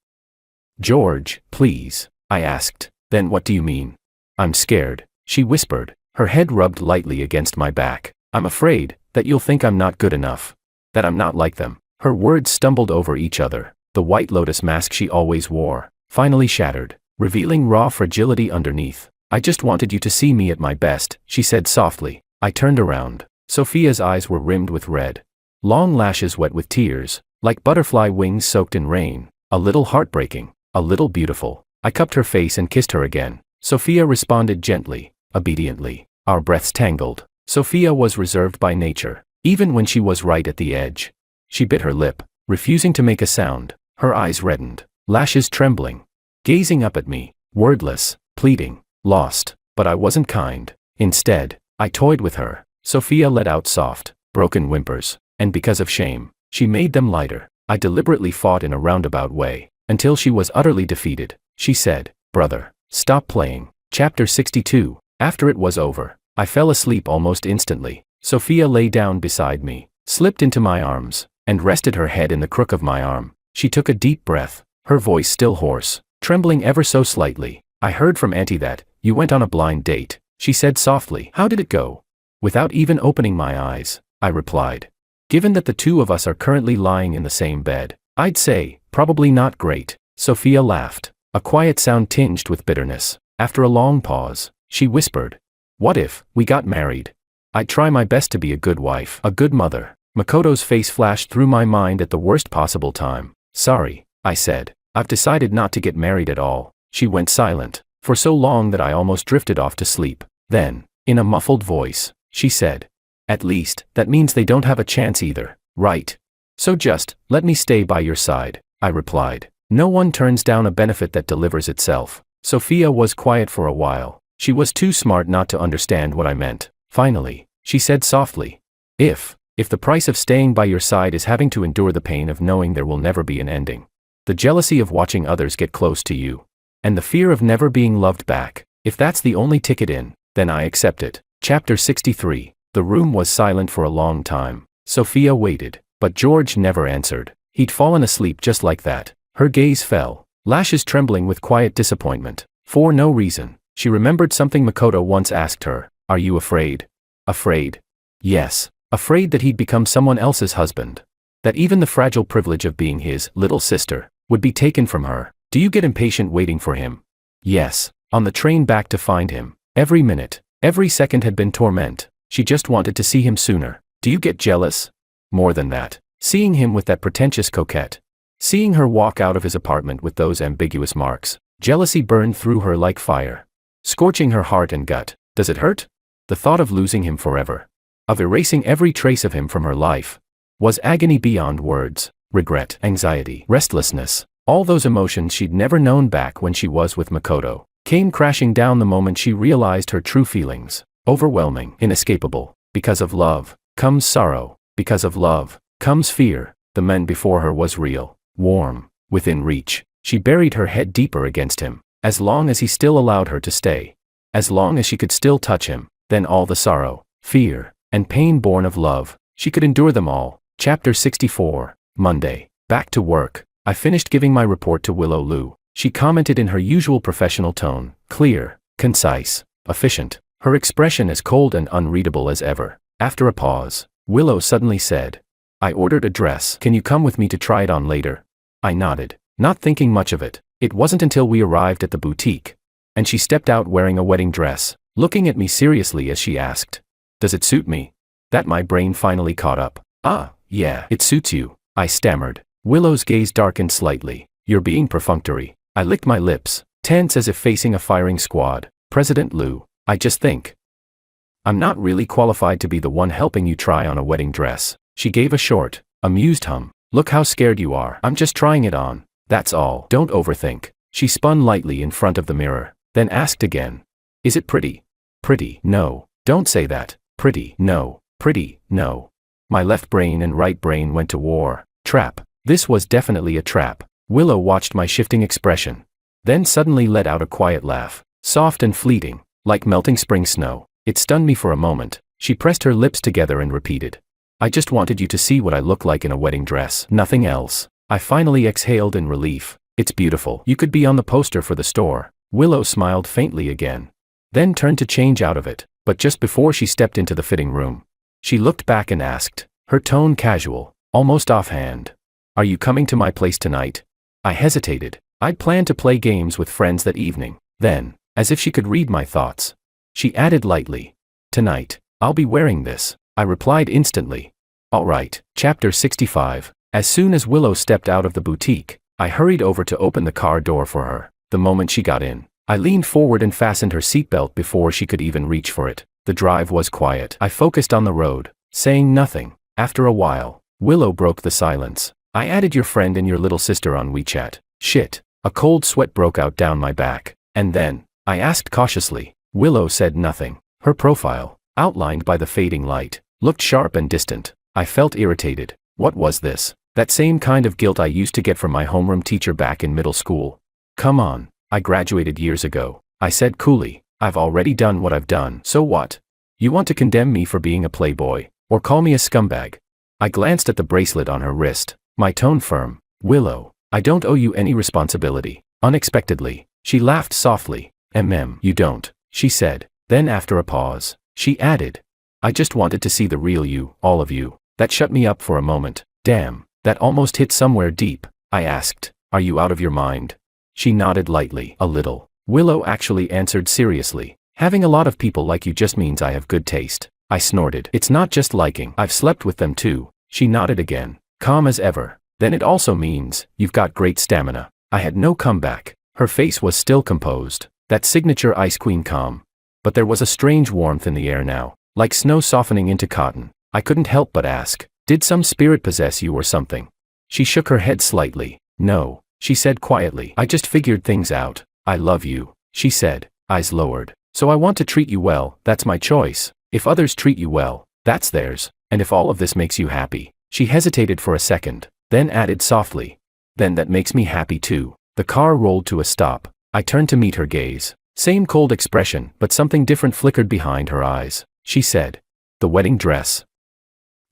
George, please, I asked. Then what do you mean? I'm scared, she whispered. Her head rubbed lightly against my back. I'm afraid that you'll think I'm not good enough. That I'm not like them. Her words stumbled over each other. The white lotus mask she always wore finally shattered, revealing raw fragility underneath. I just wanted you to see me at my best, she said softly. I turned around. Sophia's eyes were rimmed with red. Long lashes wet with tears, like butterfly wings soaked in rain. A little heartbreaking, a little beautiful. I cupped her face and kissed her again. Sophia responded gently, obediently. Our breaths tangled. Sophia was reserved by nature, even when she was right at the edge. She bit her lip, refusing to make a sound. Her eyes reddened, lashes trembling, gazing up at me, wordless, pleading, lost. But I wasn't kind. Instead, I toyed with her. Sophia let out soft, broken whimpers, and because of shame, she made them lighter. I deliberately fought in a roundabout way, until she was utterly defeated. She said, brother, stop playing. Chapter 62. After it was over, I fell asleep almost instantly. Sophia lay down beside me, slipped into my arms, and rested her head in the crook of my arm. She took a deep breath, her voice still hoarse, trembling ever so slightly. I heard from Auntie that you went on a blind date, she said softly. How did it go? Without even opening my eyes, I replied. Given that the two of us are currently lying in the same bed, I'd say, probably not great. Sophia laughed, a quiet sound tinged with bitterness. After a long pause, she whispered, what if we got married? I'd try my best to be a good wife, a good mother. Makoto's face flashed through my mind at the worst possible time. Sorry, I said. I've decided not to get married at all. She went silent, for so long that I almost drifted off to sleep. Then, in a muffled voice, she said, at least, that means they don't have a chance either, right? So just, let me stay by your side, I replied. No one turns down a benefit that delivers itself. Sophia was quiet for a while. She was too smart not to understand what I meant. Finally, she said softly, if the price of staying by your side is having to endure the pain of knowing there will never be an ending, the jealousy of watching others get close to you, and the fear of never being loved back, if that's the only ticket in, then I accept it. Chapter 63. The room was silent for a long time. Sophia waited, but George never answered. He'd fallen asleep just like that. Her gaze fell, lashes trembling with quiet disappointment. For no reason, she remembered something Makoto once asked her. Are you afraid? Afraid? Yes, afraid that he'd become someone else's husband. That even the fragile privilege of being his little sister would be taken from her. Do you get impatient waiting for him? Yes. On the train back to find him, every minute, every second had been torment. She just wanted to see him sooner. Do you get jealous? More than that. Seeing him with that pretentious coquette. Seeing her walk out of his apartment with those ambiguous marks, jealousy burned through her like fire, scorching her heart and gut. Does it hurt? The thought of losing him forever, of erasing every trace of him from her life, was agony beyond words. Regret, anxiety, restlessness, all those emotions she'd never known back when she was with Makoto, came crashing down the moment she realized her true feelings. Overwhelming, inescapable. Because of love comes sorrow. Because of love comes fear. The man before her was real, warm, within reach. She buried her head deeper against him. As long as he still allowed her to stay, as long as she could still touch him, then all the sorrow, fear, and pain born of love, she could endure them all. Chapter 64. Monday. Back to work. I finished giving my report to Willow Lu. She commented in her usual professional tone, clear, concise, efficient, her expression as cold and unreadable as ever. After a pause, Willow suddenly said, "I ordered a dress. Can you come with me to try it on later?" I nodded, not thinking much of it. It wasn't until we arrived at the boutique, and she stepped out wearing a wedding dress, looking at me seriously as she asked, "Does it suit me?" that my brain finally caught up. "Ah, yeah, it suits you," I stammered. Willow's gaze darkened slightly. "You're being perfunctory." I licked my lips, tense as if facing a firing squad. "President Lu, I just think I'm not really qualified to be the one helping you try on a wedding dress." She gave a short, amused hum. "Look how scared you are." "I'm just trying it on. That's all. Don't overthink." She spun lightly in front of the mirror, then asked again, "Is it pretty?" "Pretty? No. Don't say that. Pretty? No. Pretty? No." My left brain and right brain went to war. Trap. This was definitely a trap. Willow watched my shifting expression, then suddenly let out a quiet laugh, soft and fleeting, like melting spring snow. It stunned me for a moment. She pressed her lips together and repeated, "I just wanted you to see what I look like in a wedding dress. Nothing else." I finally exhaled in relief. "It's beautiful. You could be on the poster for the store." Willow smiled faintly again, then turned to change out of it, but just before she stepped into the fitting room, she looked back and asked, her tone casual, almost offhand, "Are you coming to my place tonight?" I hesitated. I'd planned to play games with friends that evening. Then, as if she could read my thoughts, she added lightly, "Tonight, I'll be wearing this." I replied instantly, "All right." Chapter 65. As soon as Willow stepped out of the boutique, I hurried over to open the car door for her. The moment she got in, I leaned forward and fastened her seatbelt before she could even reach for it. The drive was quiet. I focused on the road, saying nothing. After a while, Willow broke the silence. "I added your friend and your little sister on WeChat." Shit. A cold sweat broke out down my back. "And then?" I asked cautiously. Willow said nothing. Her profile, outlined by the fading light, looked sharp and distant. I felt irritated. What was this? That same kind of guilt I used to get from my homeroom teacher back in middle school. "Come on, I graduated years ago," I said coolly. "I've already done what I've done. So what? You want to condemn me for being a playboy, or call me a scumbag?" I glanced at the bracelet on her wrist, my tone firm. "Willow, I don't owe you any responsibility." Unexpectedly, she laughed softly. You don't," she said. Then after a pause, she added, "I just wanted to see the real you, all of you." That shut me up for a moment. Damn, that almost hit somewhere deep. I asked, "Are you out of your mind?" She nodded lightly. "A little." Willow actually answered seriously. "Having a lot of people like you just means I have good taste." I snorted. "It's not just liking. I've slept with them too." She nodded again, calm as ever. "Then it also means you've got great stamina." I had no comeback. Her face was still composed, that signature Ice Queen calm. But there was a strange warmth in the air now, like snow softening into cotton. I couldn't help but ask, "Did some spirit possess you or something?" She shook her head slightly. "No," she said quietly. "I just figured things out." "I love you," she said, eyes lowered. "So I want to treat you well. That's my choice. If others treat you well, that's theirs. And if all of this makes you happy." She hesitated for a second, then added softly, "Then that makes me happy too." The car rolled to a stop. I turned to meet her gaze. Same cold expression, but something different flickered behind her eyes. She said, "The wedding dress.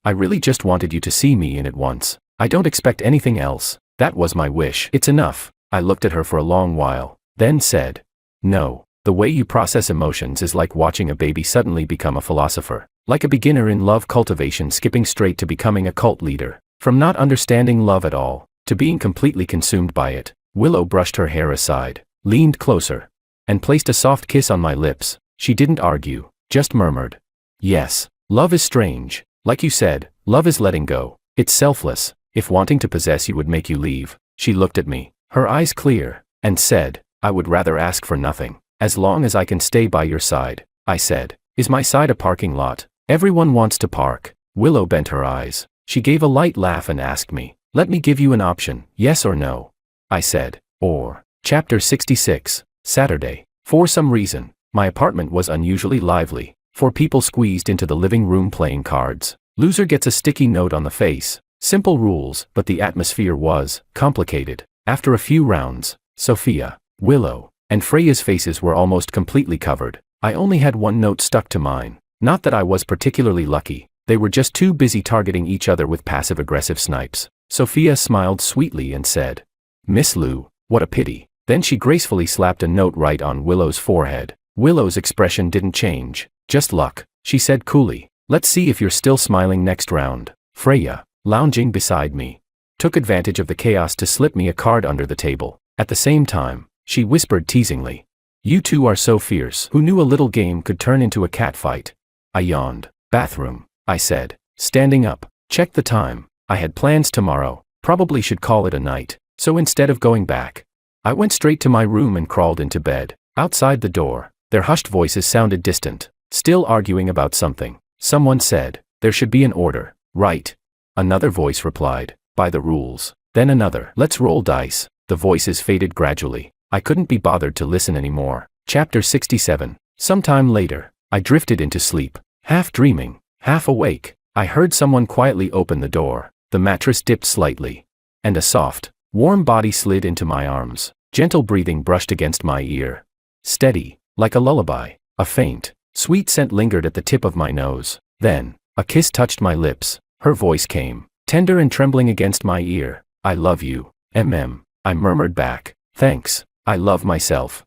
I really just wanted you to see me in it once. I don't expect anything else. That was my wish. It's enough." I looked at her for a long while, then said, "No, the way you process emotions is like watching a baby suddenly become a philosopher. Like a beginner in love cultivation skipping straight to becoming a cult leader. From not understanding love at all, to being completely consumed by it." Willow brushed her hair aside, leaned closer, and placed a soft kiss on my lips. She didn't argue, just murmured, "Yes, love is strange. Like you said, love is letting go. It's selfless. If wanting to possess you would make you leave. She looked at me, her eyes clear, and said, I would rather ask for nothing, as long as I can stay by your side. I said, is my side a parking lot? Everyone wants to park. Willow bent her eyes. She gave a light laugh and asked me, let me give you an option, yes or no. I said, or. Chapter 66, Saturday. For some reason, my apartment was unusually lively. 4 people squeezed into the living room playing cards. Loser gets a sticky note on the face. Simple rules, but the atmosphere was complicated. After a few rounds, Sophia, Willow, and Freya's faces were almost completely covered. I only had one note stuck to mine. Not that I was particularly lucky, they were just too busy targeting each other with passive-aggressive snipes. Sophia smiled sweetly and said, Miss Lou, what a pity. Then she gracefully slapped a note right on Willow's forehead. Willow's expression didn't change. Just luck, she said coolly. Let's see if you're still smiling next round. Freya, lounging beside me, took advantage of the chaos to slip me a card under the table. At the same time, she whispered teasingly, you two are so fierce. Who knew a little game could turn into a cat fight? I yawned. Bathroom, I said, standing up. Check the time. I had plans tomorrow, probably should call it a night, so instead of going back, I went straight to my room and crawled into bed. Outside the door, their hushed voices sounded distant, still arguing about something. Someone said, there should be an order, right? Another voice replied, by the rules. Then another, let's roll dice. The voices faded gradually. I couldn't be bothered to listen anymore. Chapter 67. Sometime later, I drifted into sleep, half dreaming, half awake. I heard someone quietly open the door. The mattress dipped slightly, and a soft, warm body slid into my arms. Gentle breathing brushed against my ear. Steady, like a lullaby. A faint, sweet scent lingered at the tip of my nose. Then, a kiss touched my lips. Her voice came, tender and trembling against my ear. I love you, I murmured back. Thanks, I love myself.